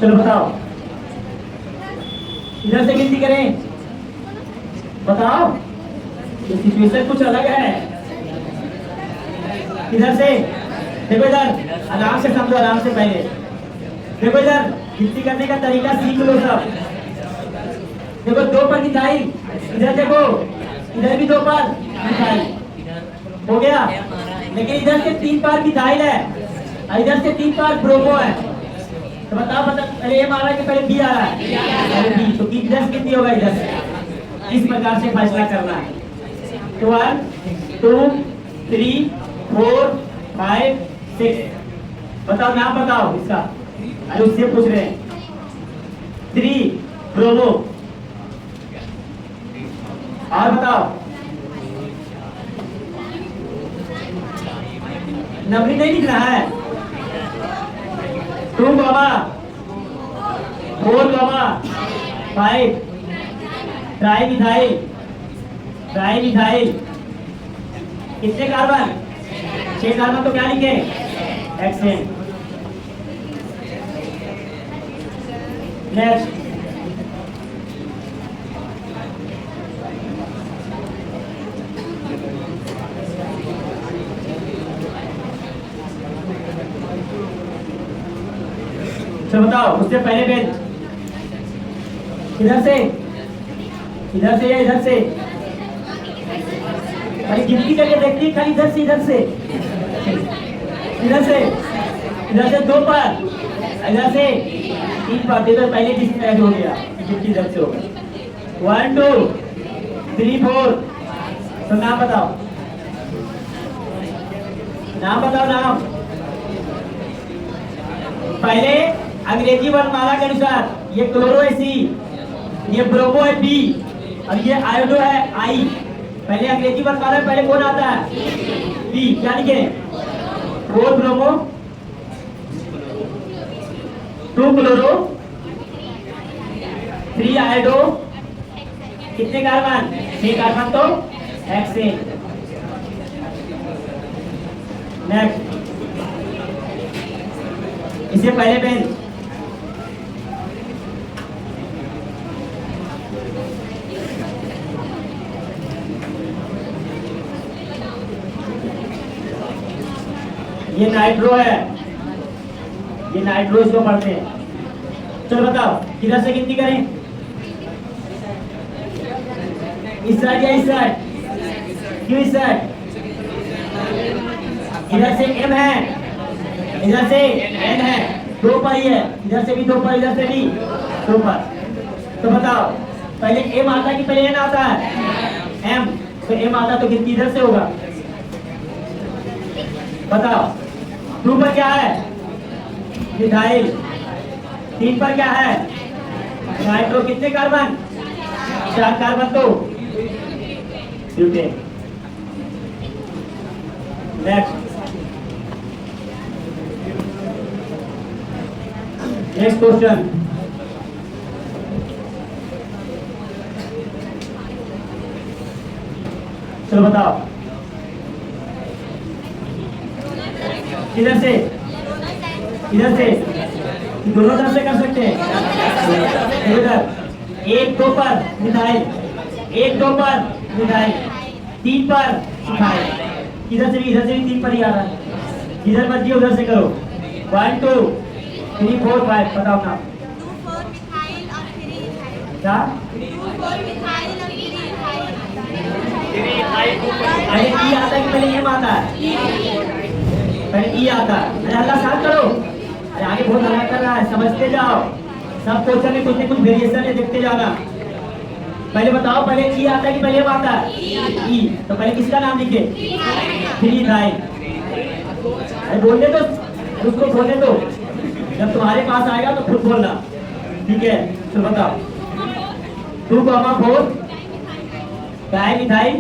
चलो बताओ, इधर से गिनती करें, बताओ, ये सिचुएशन कुछ अलग है। इधर से देखो, इधर आराम से समझो, आराम से। पहले देखो, इधर गिनती करने का तरीका सीख लो सब। देखो 2 पर मिथाइल, इधर देखो, इधर भी 2 पर मिथाइल, हो गया। लेकिन इधर से 3 पर मिथाइल है, इधर से 3 पर ब्रोमो है। तो बताओ पहले ए मारा कि पहले बी आ रहा है? पहले बी। तो किधर से कितनी होगा? इधर से। इस प्रकार से फैसला करना है। तो 1 2 3 4 5 6। बताओ, नाम बताओ इसका। अरे उससे पूछ रहे हैं। 3 ब्रोमो। और बताओ, नंबर नहीं लिख रहा है। 2 बाबा 4 बाबा 5 ट्राइमिथाइल, ट्राइमिथाइल, कितने कार्बन? 6 कार्बन, तो क्या लिखे? हेक्सेन। नेक्स्ट, चलो बताओ, उससे पहले बेंच, इधर से, इधर से या इधर से? अरे गिनती करके देखती है, खाली इधर से, इधर से, इधर से, इधर से 2 पर, इधर से 3 पर। देखो पहले किसमें ऐड हो गया, गिनती इधर से होगा। 1 2 3 4। तो नाम बताओ, नाम बताओ, नाम। पहले अंग्रेजी वर्णमाला के अनुसार ये क्लोरो है सी, ये ब्रोमो है बी, और ये आयोडो है आई। पहले अंग्रेजी वर्णमाला में पहले कौन आता है? बी। क्या लिखे? 4 ब्रोमो 2 क्लोरो 3 आयोडो, कितने कार्बन? 6 कार्बन, तो हेक्सेन। नेक्स्ट, इससे पहले बेंच, ये नाइट्रो है, ये नाइट्रो, इसको पढ़ते हैं। चलो बताओ, किधर से गिनती करें? इस साइड या इस साइड? क्यों इस साइड? इधर से M है, इधर से N है, 2 पर ही है, इधर से भी 2 पर, इधर से भी 2 पर। तो बताओ, पहले M आता कि पहले N आता है? M। तो M आता तो गिनती इधर से होगा। बताओ, 2 पर क्या है? मिथाइल। 3 पर क्या है? नाइट्रो, कितने कार्बन? 4 कार्बन, तो ब्यूटेन। Next, next question. चलो बताओ, किधर से? इधर से? दोनों तरफ से कर सकते हैं। इधर 1 2 पर मिथाइल, 1 2 पर मिथाइल, 3 पर मिथाइल। इधर से भी 3 पर ही आ रहा है। इधर मर्जी उधर से करो। 1 2 3 4 5। बताओ ना। 2 4 मिथाइल और 3 इथाइल। क्या? 2 4 मिथाइल और 3 इथाइल। पहले ई आता है कि पहले एम आता है? पहले ई आता है। अरे हल्ला साथ करो, अरे आगे बहुत हल्ला कर रहा है, समझते जाओ। सब क्वेश्चन में कुछ न कुछ वेरिएशन है, देखते जाना। पहले बताओ, पहले ई आता है कि पहले एम आता है? ई। तो पहले किसका नाम लिखे? थ्री थाई। अरे बोलने दो, उसको बोलने दो, जब तुम्हारे पास आएगा तो खुद बोलना, ठीक है? तो बताओ, 2,4 di methyl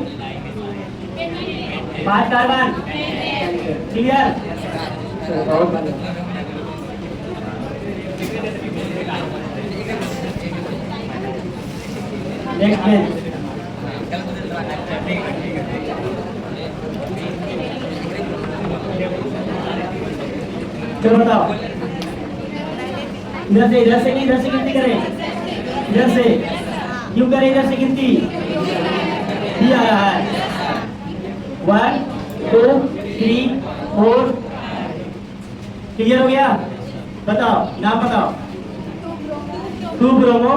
5 carbon, clear? Next page. चलो बताओ, इधर से गिनती करें, इधर से क्यों करें? इधर से गिनती ये आ रहा है 1 2 3 4। क्लियर हो गया? बताओ नाम बताओ। 2 ब्रोमो,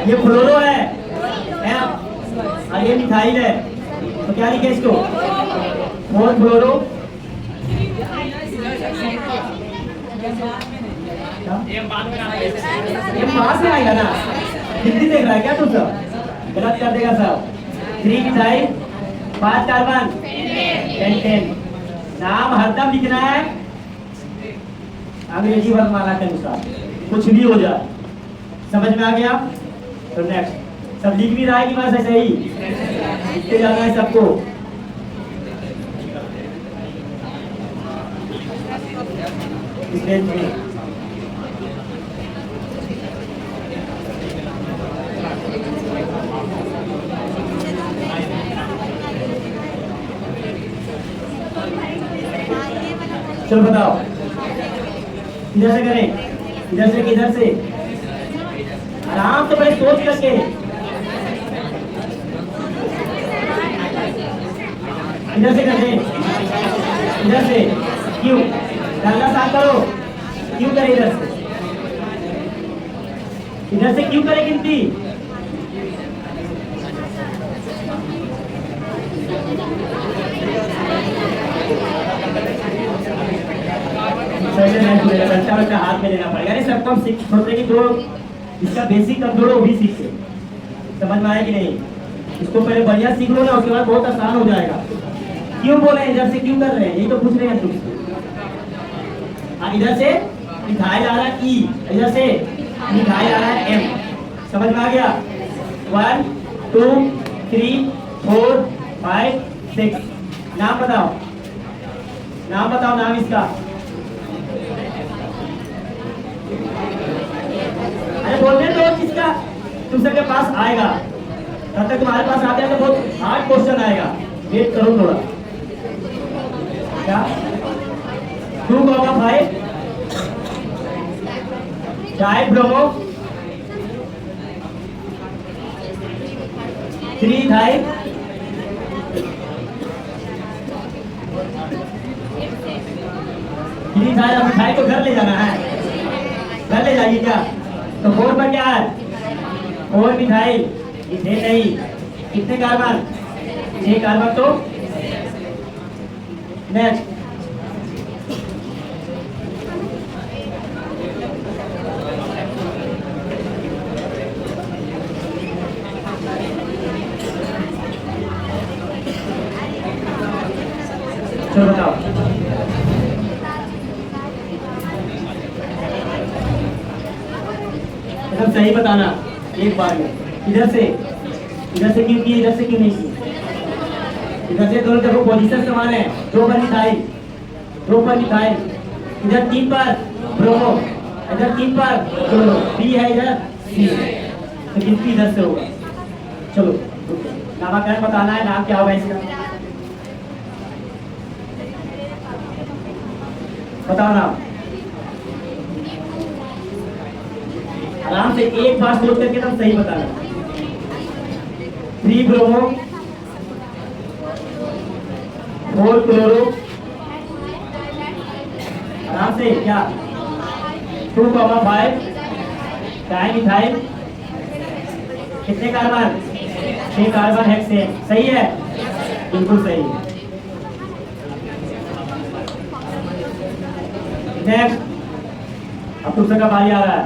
ये फ्लोरो है और ये मिथाइल है, तो क्या लिखे इसको? 4 फ्लोरो। ये बाद में आएगा ना, हिंदी देख रहा है क्या तू? सब गलत कर देगा सब। 3 मिथाइल 5 कार्बन 10। नाम हरदम लिखना है अंग्रेजी वर्णमाला के अनुसार, कुछ भी हो जाए। समझ में आ गया? तो नेक्स्ट, सब लिख भी रहा है कि बस ऐसे ही लिखते जाना है सबको। इस बेंच में चलो बताओ, इधर से करें, इधर से किधर से? आराम से बड़े सोच करके। इधर से कर दें, इधर से क्यों? डालना साफ करो, क्यों करें इधर से? इधर से क्यों करें गिनती? बच्चा हाथ में लेना पड़ेगा। अरे सबको हम सीख सोचते कि जो इसका बेसिक कमजोर है वो भी सीखे। समझ में आया कि नहीं? इसको पहले बढ़िया सीख लो ना, उसके बाद बहुत आसान हो जाएगा। क्यों बोले इधर से क्यों कर रहे हैं? यही तो पूछ रहे हैं तुमसे। इधर से मिथाइल आ रहा है ई, इधर से मिथाइल आ रहा है एम। समझ में आ गया? 1 2 3 4 5 6। नाम बताओ, नाम बताओ, नाम इसका। अरे बोलने दो किसका, तुम सबके पास आएगा। तब तक तुम्हारे पास आते हैं तो बहुत हार्ड क्वेश्चन आएगा, वेट करो थोड़ा। क्या 2,5 डाई ब्रोमो 3 थाई 3 थाई। अब मिठाई को घर ले जाना है, घर ले जाइए क्या? तो 4 पर क्या है? 4 मिथाइल इथेन नहीं। कितने कार्बन? 6 कार्बन। तो नेक्स्ट, चलो बताओ। एकदम सही बताना एक बार में। इधर से क्यों किए, इधर से क्यों नहीं किए? इधर से दोनों देखो पोजीशन समान है। 2 पर मिथाइल, 2 पर मिथाइल, इधर 3 पर ब्रोमो, इधर 3 पर ब्रोमो, बी है इधर सी, तो गिनती इधर से होगा। चलो नामकरण बताना है, नाम क्या होगा इसका? बताओ नाम। आराम से एक बार सोच करके तुम सही बताना। 3 ब्रोमो 4 क्लोरो। आराम से क्या 2,5 डाई मिथाइल कितने कार्बन? 6 carbon hexane. सही है, बिल्कुल सही है। नेक्स्ट, अब दूसरा का बारी आ रहा है,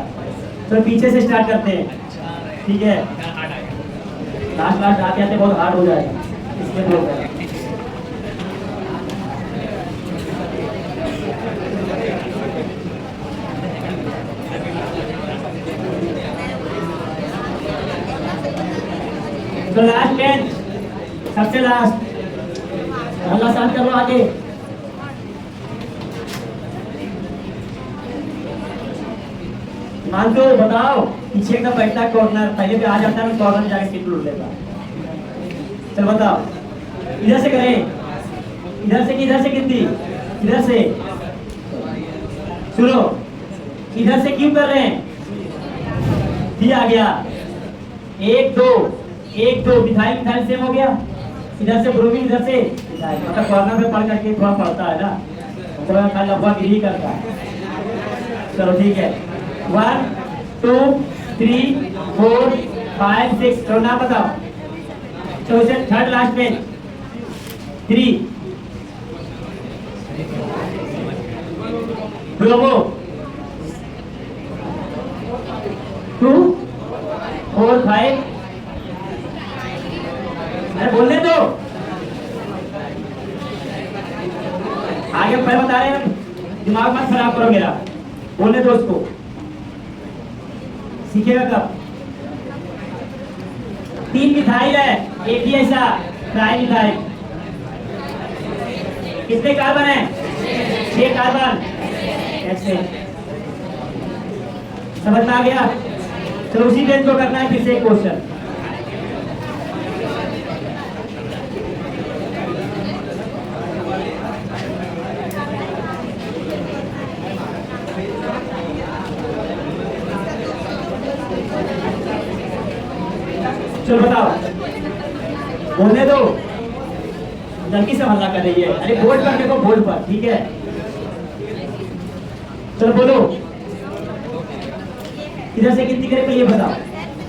तो पीछे से स्टार्ट करते हैं, ठीक है? लास्ट आते आते बहुत हार्ड हो जाएगा, इसमें दो तो लास्ट 10 सबसे लास्ट अगला साल करो आगे। मान दो, बताओ, पीछे का बैठता है कॉर्नर, पहले भी आ जाता है, कॉर्नर जाके सीट लूट लेता। चल बताओ, इधर से करें, इधर से कि इधर से गिनती? इधर से। सुनो, इधर से क्यों कर रहे हैं? दिया गया 1 2 1 2 मिथाइल मिथाइल सेम हो गया, इधर से ब्रोमीन, इधर से मिथाइल, मतलब कॉर्नर में पढ़ करके थोड़ा पढ़ता है ना, थोड़ा खाली लफड़ा गिरी करता है। चलो ठीक है, 1 2 3 4 5 6, तो नाम बताओ। तो इसे थर्ड लास्ट में 3 ब्रोमो 2 4 5, अरे बोलने दो, आगे पहले बता रहे हैं, दिमाग मत खराब करो मेरा, बोलने दो उसको, सीखेगा कब? 3 मिथाइल है, एक ही ऐसा ट्राई मिथाइल, कितने कार्बन है? 6 कार्बन। ऐसे समझ में आ गया? चलो उसी पेज को करना है फिर से एक क्वेश्चन। चलो बताओ, बोलने दो, जल्दी से हल्ला कर रही है, अरे बोर्ड पर देखो, बोर्ड पर, ठीक है? चलो बोलो, इधर से कितनी करें ये बताओ,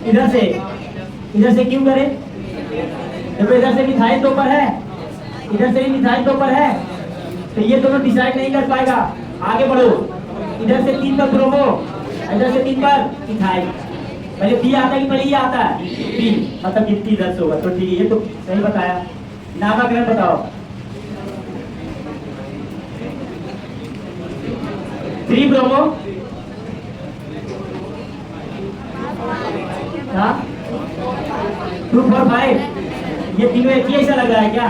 इधर से क्यों करें? देखो इधर से मिथाइल तो ऊपर है, इधर से भी मिथाइल तो ऊपर है, तो ये दोनों डिसाइड नहीं कर पाएगा, आगे बढ़ो, इधर से 3 पर ब्रोमो, इधर से 3 पर मिथाइल, पहले बी आता है कि पहले ये आता है? बी, मतलब कितनी इधर से होगा, तो ठीक है, ये तो सही बताया। नामकरण बताओ, 3 ब्रोमो, हाँ 2 4 5, ये तीनों एक ही ऐसा लग रहा है क्या?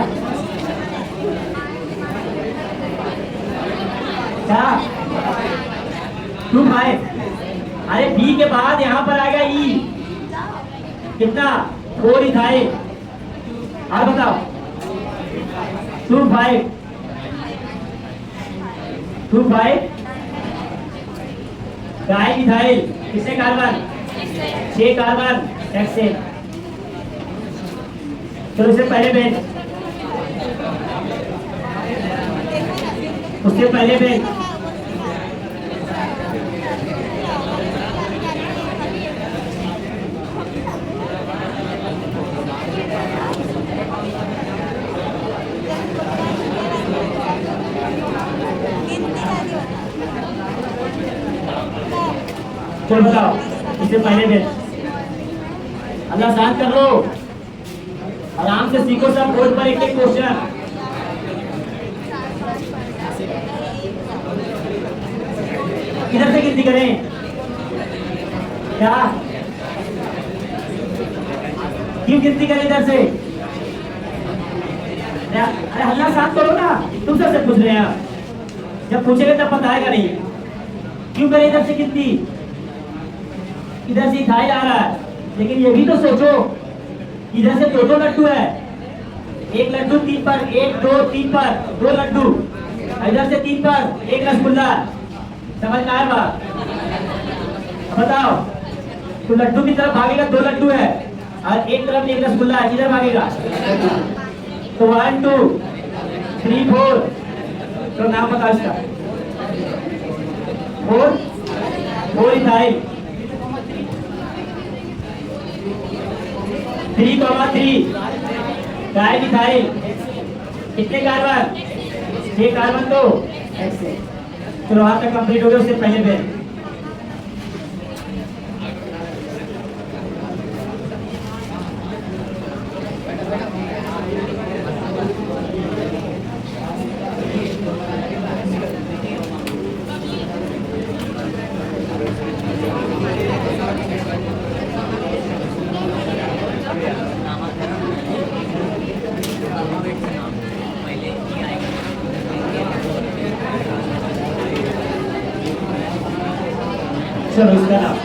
क्या 2 5, अरे बी के बाद यहाँ पर आएगा ई, कितना? 4 इथाइल, और बताओ 2 5 डाई मिथाइल, कितने कार्बन? 6 carbon hexane. चलो इससे पहले बेंच, उससे पहले बेंच, चलो बताओ, इससे पहले बेंच, अल्लाह शांत कर लो, आराम से सीखो सब, बोर्ड पर एक एक क्वेश्चन। इधर से गिनती करें क्या? क्यों गिनती करें इधर से? अरे हल्ला शांत करो ना, तुम सबसे पूछ रहे हैं, जब पूछेंगे तब बताएगा नहीं। क्यों करें इधर से गिनती? इधर से इथाइल आ रहा है, लेकिन ये भी तो सोचो, इधर से 2 लड्डू है, एक लड्डू 3 पर, 1 2 3 पर 2 लड्डू, इधर से 3 पर 1 रसगुल्ला, समझ में आया बात? बताओ, तो लड्डू की तरफ भागेगा, 2 लड्डू है, और एक तरफ 1 रसगुल्ला है, किधर भागेगा? तो 1 2 3 4, तो नाम बताओ इसका। 4 4 इथाइल 3,3 डाई मिथाइल कितने कार्बन 6 कार्बन तो चलो वहां तक कंप्लीट हो गया उससे पहले पे चलो इसका नाम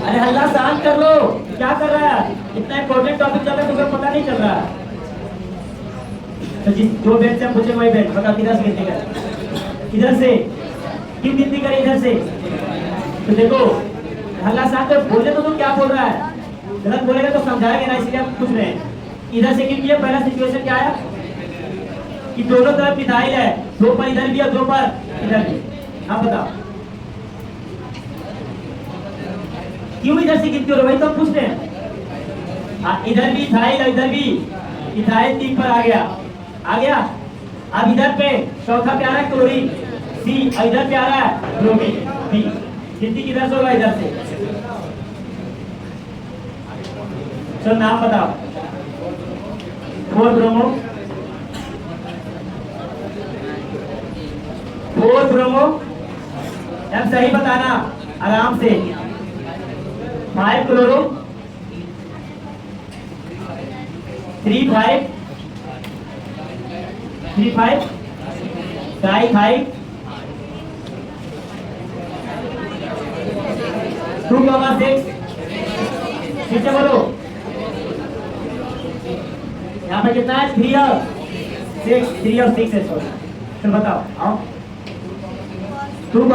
अरे हल्ला शांत कर लो क्या कर रहा है इतना इंपॉर्टेंट टॉपिक चल रहा है तुम्हें पता नहीं चल रहा तो जिस जो बेंच से हम पूछे वही बेंच बता किधर से गिनती कर इधर से क्यों गिनती करे इधर से तो देखो हल्ला शांत कर बोले तो क्या बोल रहा है गलत बोलेगा तो समझाएंगे ना इसलिए हम पूछ रहे हैं इधर से गिन किया पहला सिचुएशन क्या है कि दोनों तरफ मिथाइल है 2 पर इधर भी और 2 पर इधर भी आप बताओ क्यों इधर से गिनती हो रहे वही तो हम पूछ रहे हैं इधर भी इथाइल और इधर भी इथाइल 3 पर आ गया अब इधर पे चौथा पे आ रहा है क्लोरीन सी और इधर पे आ रहा है ब्रोमीन बी गिनती किधर से होगा इधर से चलो नाम बताओ 4 ब्रोमो 4 ब्रोमो अब सही बताना आराम से 5 क्लोरो 3 5 डाई 5 2,6 फिर से बोलो यहाँ पे कितना है 3 और 6 है सॉरी फिर बताओ आओ 2,7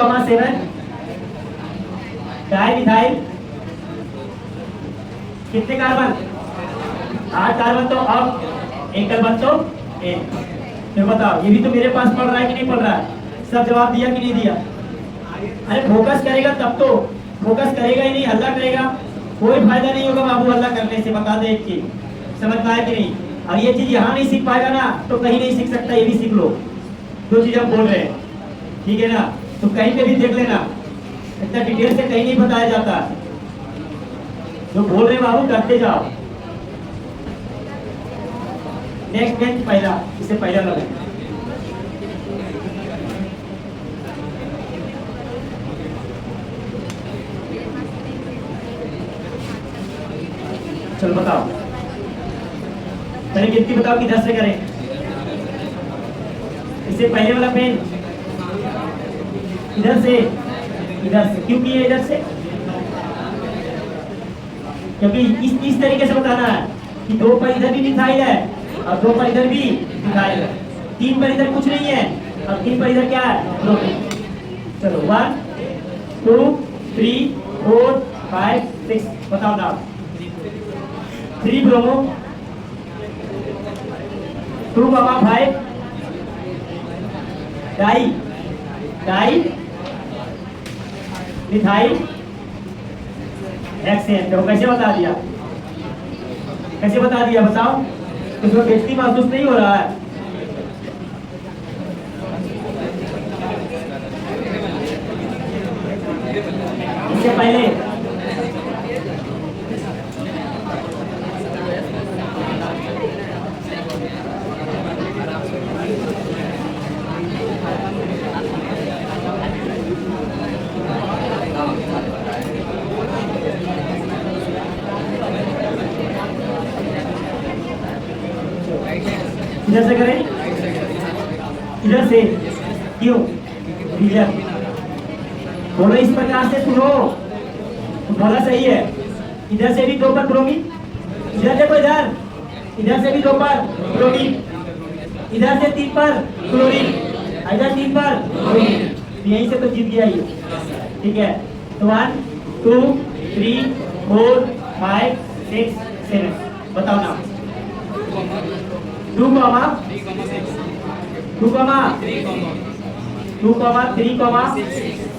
डाई मिथाइल कितने कार्बन 8 कार्बन तो अब एक कार्बन तो एक फिर बताओ ये भी तो मेरे पास पढ़ रहा है कि नहीं पढ़ रहा है सब जवाब दिया कि नहीं दिया अरे फोकस करेगा तब तो फोकस करेगा ही नहीं हल्ला करेगा कोई फायदा नहीं होगा बाबू हल्ला करने से बता दे एक चीज समझ पाया कि नहीं और ये चीज यहाँ नहीं सीख पाएगा ना तो कहीं नहीं सीख सकता ये भी सीख लो 2 चीज हम बोल रहे हैं ठीक है ना तो कहीं पे भी देख लेना इतना डिटेल से कहीं नहीं बताया जाता जो बोल रहे बाबू करते जाओ नेक्स्ट बेंच पहला इससे पहला लगे चलो बताओ पहले गिनती बताओ किधर से करें इससे पहले वाला पेन इधर से क्यों किए इधर से क्योंकि इस तरीके से बताना है कि 2 पर इधर भी मिथाइल है और 2 पर इधर भी मिथाइल है 3 पर इधर कुछ नहीं है और 3 पर इधर क्या है ब्रोमीन चलो 1 2 3 4 5 6 बताओ नाम 3 ब्रोमो 2,5 डाई मिथाइल हेक्सेन देखो कैसे बता दिया बताओ इसमें बेइज्जती महसूस नहीं हो रहा है इससे पहले इधर से करें इधर से क्यों इधर बोलो इस प्रकार से सुनो तो बोला सही है इधर से भी 2 पर ब्रोमीन इधर देखो इधर से भी 2 पर ब्रोमीन इधर से 3 पर क्लोरीन इधर 3 पर ब्रोमीन यहीं से तो जीत गया ये ठीक है तो 1 2 3 4 5 6 7 बताओ ना 2,6 2 comma 3 comma 2 comma 3 comma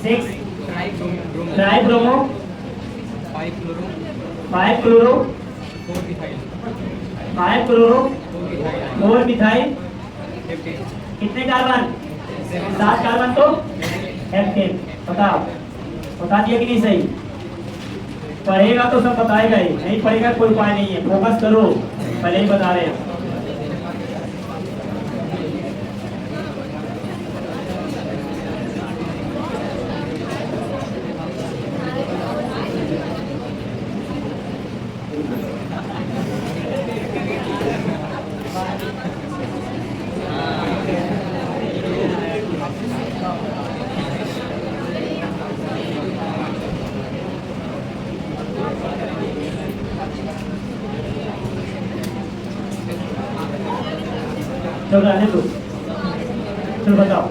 6 try bromo 5 chloro 5 chloro 4 methyl 5 chloro 4 methyl 15 कितने कार्बन 7 कार्बन तो हेप्टेन। बताओ, बता दिया कि नहीं सही? पढ़ेगा तो सब बताएगा ही, नहीं पढ़ेगा कोई उपाय नहीं है। फोकस करो, पहले ही बता रहे हैं। चलो रहने दो, चलो बताओ।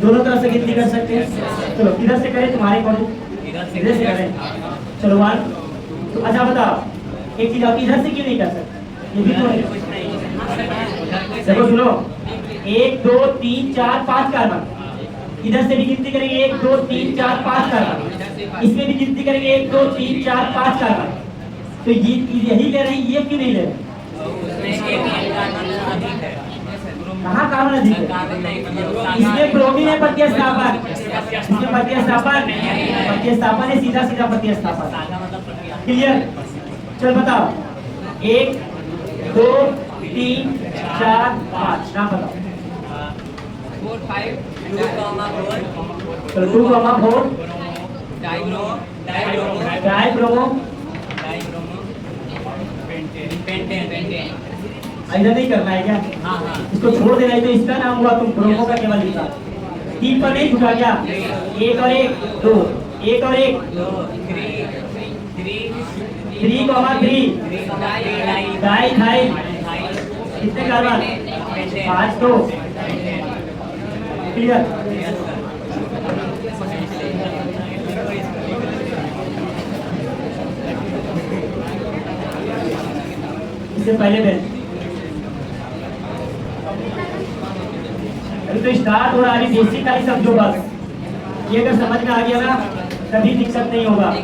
दोनों तरफ से गिनती कर सकते हैं। चलो किधर से करें तुम्हारे अकॉर्डिंग? इधर से करें। चलो 1 तो अच्छा बताओ, एक चीज आप इधर से क्यों नहीं कर सकते? ये भी तो है। देखो सुनो, 1 2 3 4 5 कार्बन। इधर से भी गिनती करेंगे 1 2 3 4 5 कार्बन। इसमें भी गिनती करेंगे 1 2 3 4 5 कार्बन। तो ये यही ले रहे हैं, ये क्यों नहीं ले रहे? कहाँ कार्बन अधिक है? इसमें ब्रोमीन है प्रतिस्थापन, इसमें प्रतिस्थापन है, सीधा सीधा प्रतिस्थापन। क्लियर? चल बताओ, 1 2 3 4 5 नाम बताओ। 4 5 2 कॉमा 4 चलो 2 कॉमा 4 डाइब्रोमो पेंटेन। इधर नहीं करना है क्या? हाँ हाँ इसको छोड़ देना है, तो इसका नाम हुआ, तुम ब्रोमो का केवल लिखा। 3 पर नहीं झुका क्या? 1 और 1 2 1 और 1 2 3 कॉमा 3 डाई थाई कितने कार्बन? 5 तो क्लियर? इससे पहले बेंच अभी तो स्टार्ट हो रहा है, बेसिक का ही समझो बस। ये अगर समझ में आ गया ना, कभी दिक्कत नहीं होगा।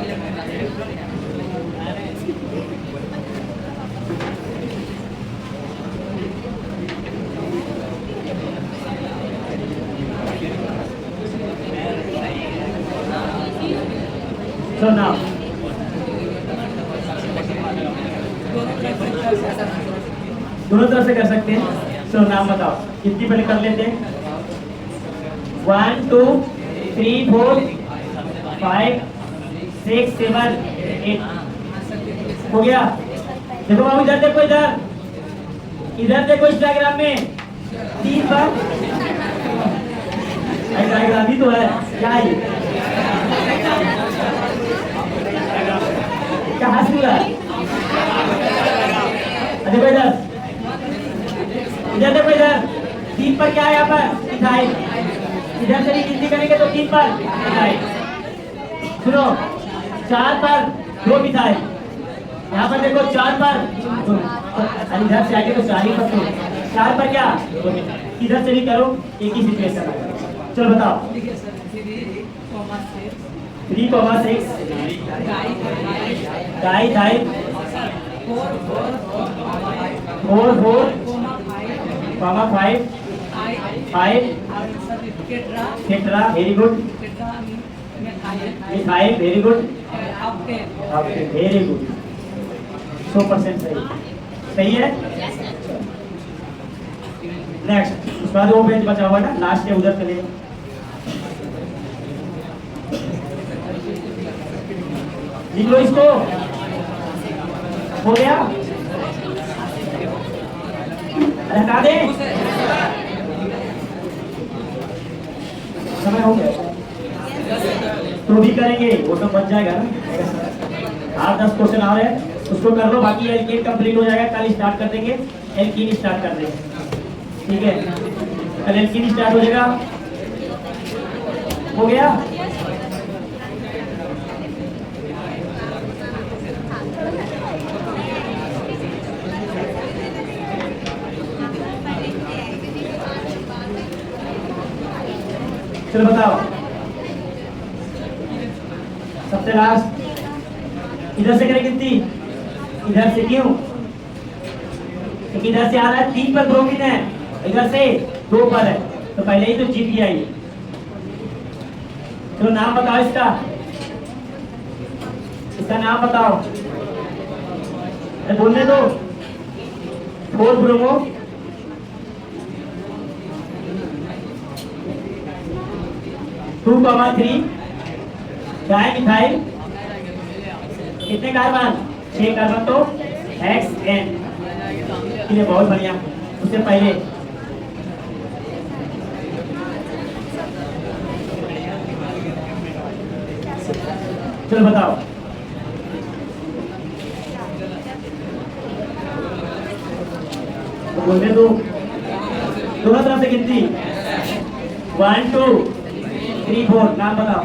So now, दोनों तरफ से कर सकते हैं। सो नाम बताओ, कितनी पहले कर लेते हैं? 1 2 3 4 5 6 7 8 हो गया। देखो बाबू, इधर देखो, इधर देखो, इस डायग्राम में 3 बार डायग्राम ही तो है क्या? है क्या हंस रहा है? देखो इधर देखो, इधर 3 पर क्या है? यहाँ पर मिथाइल। इधर से भी गिनती करेंगे तो 3 पर मिथाइल। सुनो, 4 पर 2 मिथाइल। यहाँ पर देखो 4 पर 2, इधर से आगे तो 4 ही पर 2। 4 पर क्या? 2 मिथाइल। इधर से भी करो, एक ही सिचुएशन है। चलो बताओ, 3 comma 6 di di 4 4 comma 5 5 tetra very good methyl very good very good 100% सही है। नेक्स्ट, उसके बाद वो पेज बचा हुआ ना, लास्ट है, उधर चलेगा। लिख लो इसको, हो गया? हटा दे, समय हो गया तो भी करेंगे, वो तो बच जाएगा ना। 8-10 क्वेश्चन आ रहे हैं, उसको कर लो, बाकी एल्कीन कंप्लीट हो जाएगा। कल स्टार्ट कर देंगे, एल्कीन स्टार्ट कर देंगे, ठीक है? कल एल्कीन स्टार्ट हो जाएगा। हो गया? चलो बताओ सबसे लास्ट इधर से करें कितनी, इधर से क्यों, क्योंकि इधर से आ रहा है 3 पर ब्रोमीन है, इधर से 2 पर है, तो पहले ही तो जीत गया ये। चलो नाम बताओ इसका, इसका नाम बताओ, बोलने दो। 4 ब्रोमो 2,3 डाइमिथाइल, कितने कार्बन, 6 कार्बन, तो XN, ये बहुत बढ़िया। उससे पहले चलो बताओ तो बोलने दो, दोनों तरफ से कितनी, 1 2 3 4, नाम बताओ।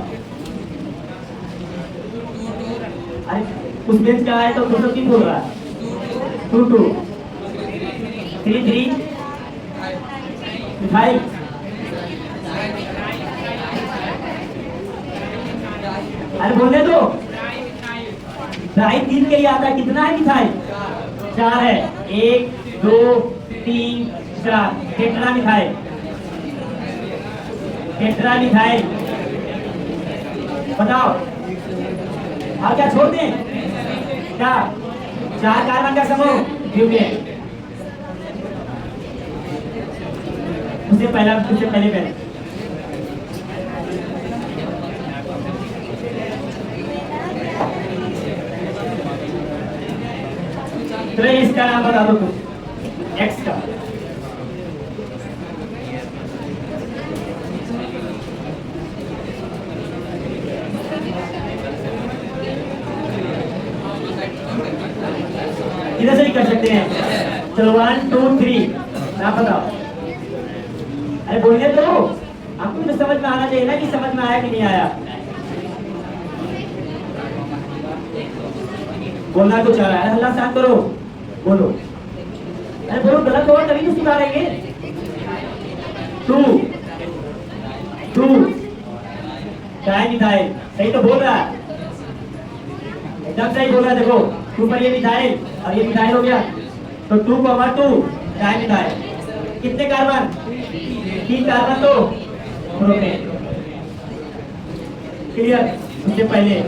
अरे उस बेंच का है तो 203 बोल रहा है, 2 2 3 3 5। अरे बोलने दो, ड्राई 3 के लिए आता है, कितना है मिठाई, 4 है, 1 2 3 4, टेट्रा मिठाई, टेट्रा मिठाई, बताओ। और क्या छोड़ दें, क्या 4 कार्बन का समूह ब्यूटेन, उससे पहले तो इसका नाम बता दो तुम, एक्स का। इधर से भी कर सकते हैं। चलो 1 2 3, नाम बताओ। अरे बोलने दो, आपको तो समझ में आना चाहिए ना कि समझ में आया कि नहीं आया। बोलना कुछ आ रहा है, हल्ला शांत करो, बोलो। अरे बोलो, गलत होगा तभी तो सुधारेंगे। 2 2 डाइमिथाइल, सही तो बोल रहा है, एकदम सही बोल रहा है। देखो 2 पर ये मिथाइल और ये मिथाइल हो गया, तो 2,2 डाइमिथाइल, कितने कार्बन, 3 कार्बन, तो प्रोपेन, क्लियर। उससे पहले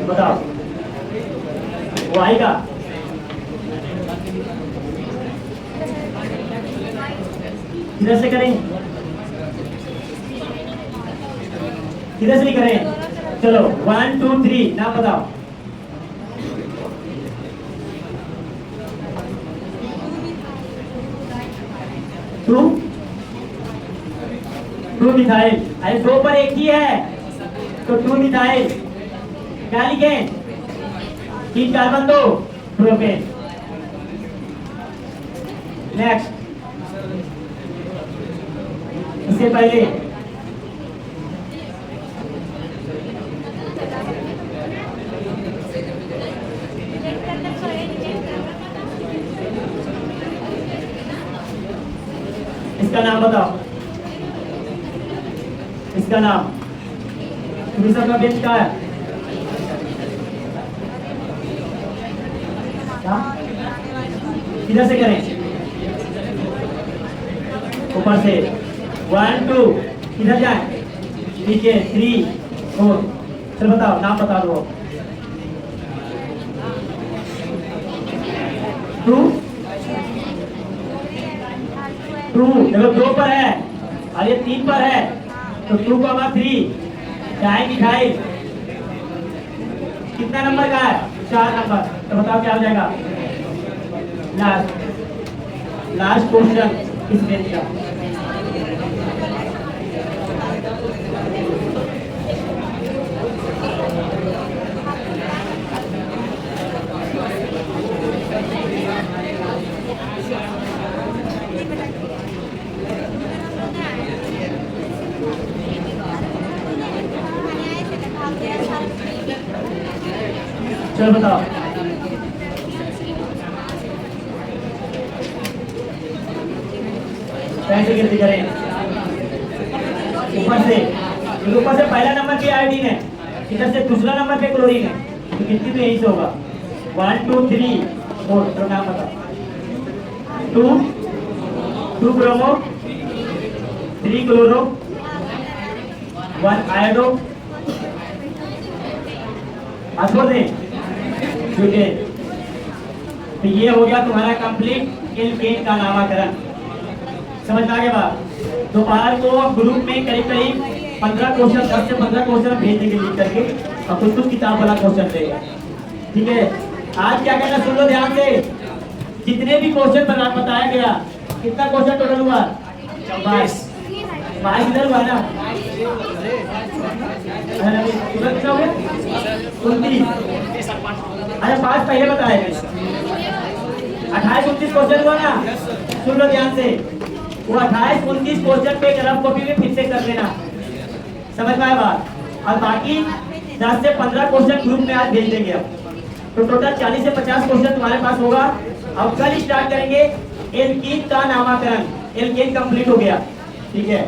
बताओ वो आएगा, किधर से करें, किधर से करें। चलो 1 2 3, नाम बताओ। टू मिथाइल, अरे 2 पर एक ही है तो 2 मिथाइल, क्या लिखे, 3 कार्बन, 2 प्रोपेन। नेक्स्ट, इससे पहले इसका नाम बताओ, इसका नाम, तुम्हें सबका बेंच का है, किधर से करें, ऊपर से 1 2, इधर जाए, ठीक है, 3 4। चल बताओ, नाम बता दो। 2 2, देखो 2 पर है और ये 3 पर है, तो 2,3 डाइमिथाइल, कितना नंबर का है, 4 नंबर, तो बताओ क्या हो जाएगा। लास्ट क्वेश्चन इस बेंच का। चलो बताओ, कैसे गिनती करें? ऊपर से, ऊपर से पहला नंबर पे आयोडीन है, इधर से दूसरा नंबर पे क्लोरीन है, तो गिनती तो यही से होगा 1 2 3 4। तो नाम बता। 2 ब्रोमो, 3 क्लोरो, 1 आयोडो, छोड़ दे ब्यूटेन। तो ये हो गया तुम्हारा कंप्लीट एल्केन का नामकरण। समझ में आ गया बात? दोपहर को ग्रुप में करीब करीब 15 क्वेश्चन, 10 से 15 क्वेश्चन भेज देंगे लिख करके, और कुछ किताब वाला क्वेश्चन देगा। ठीक है, आज क्या करना सुन लो ध्यान से। जितने भी क्वेश्चन बताया गया, कितना क्वेश्चन टोटल हुआ? 22 इधर हुआ ना? कितना हो गया? 29। अरे 5 पहले बताए थे। 28 29 क्वेश्चन हुआ ना? सुन लो ध्यान से। वो 28 29 क्वेश्चन पे रफ कॉपी में फिर से कर लेना। समझ में आया बात? और बाकी 10 से 15 क्वेश्चन ग्रुप में आज भेज देंगे। अब तो टोटल 40 से 50 क्वेश्चन तुम्हारे पास होगा। अब कल स्टार्ट करेंगे एल्कीन का नामकरण। एल्केन कंप्लीट हो गया। ठीक है।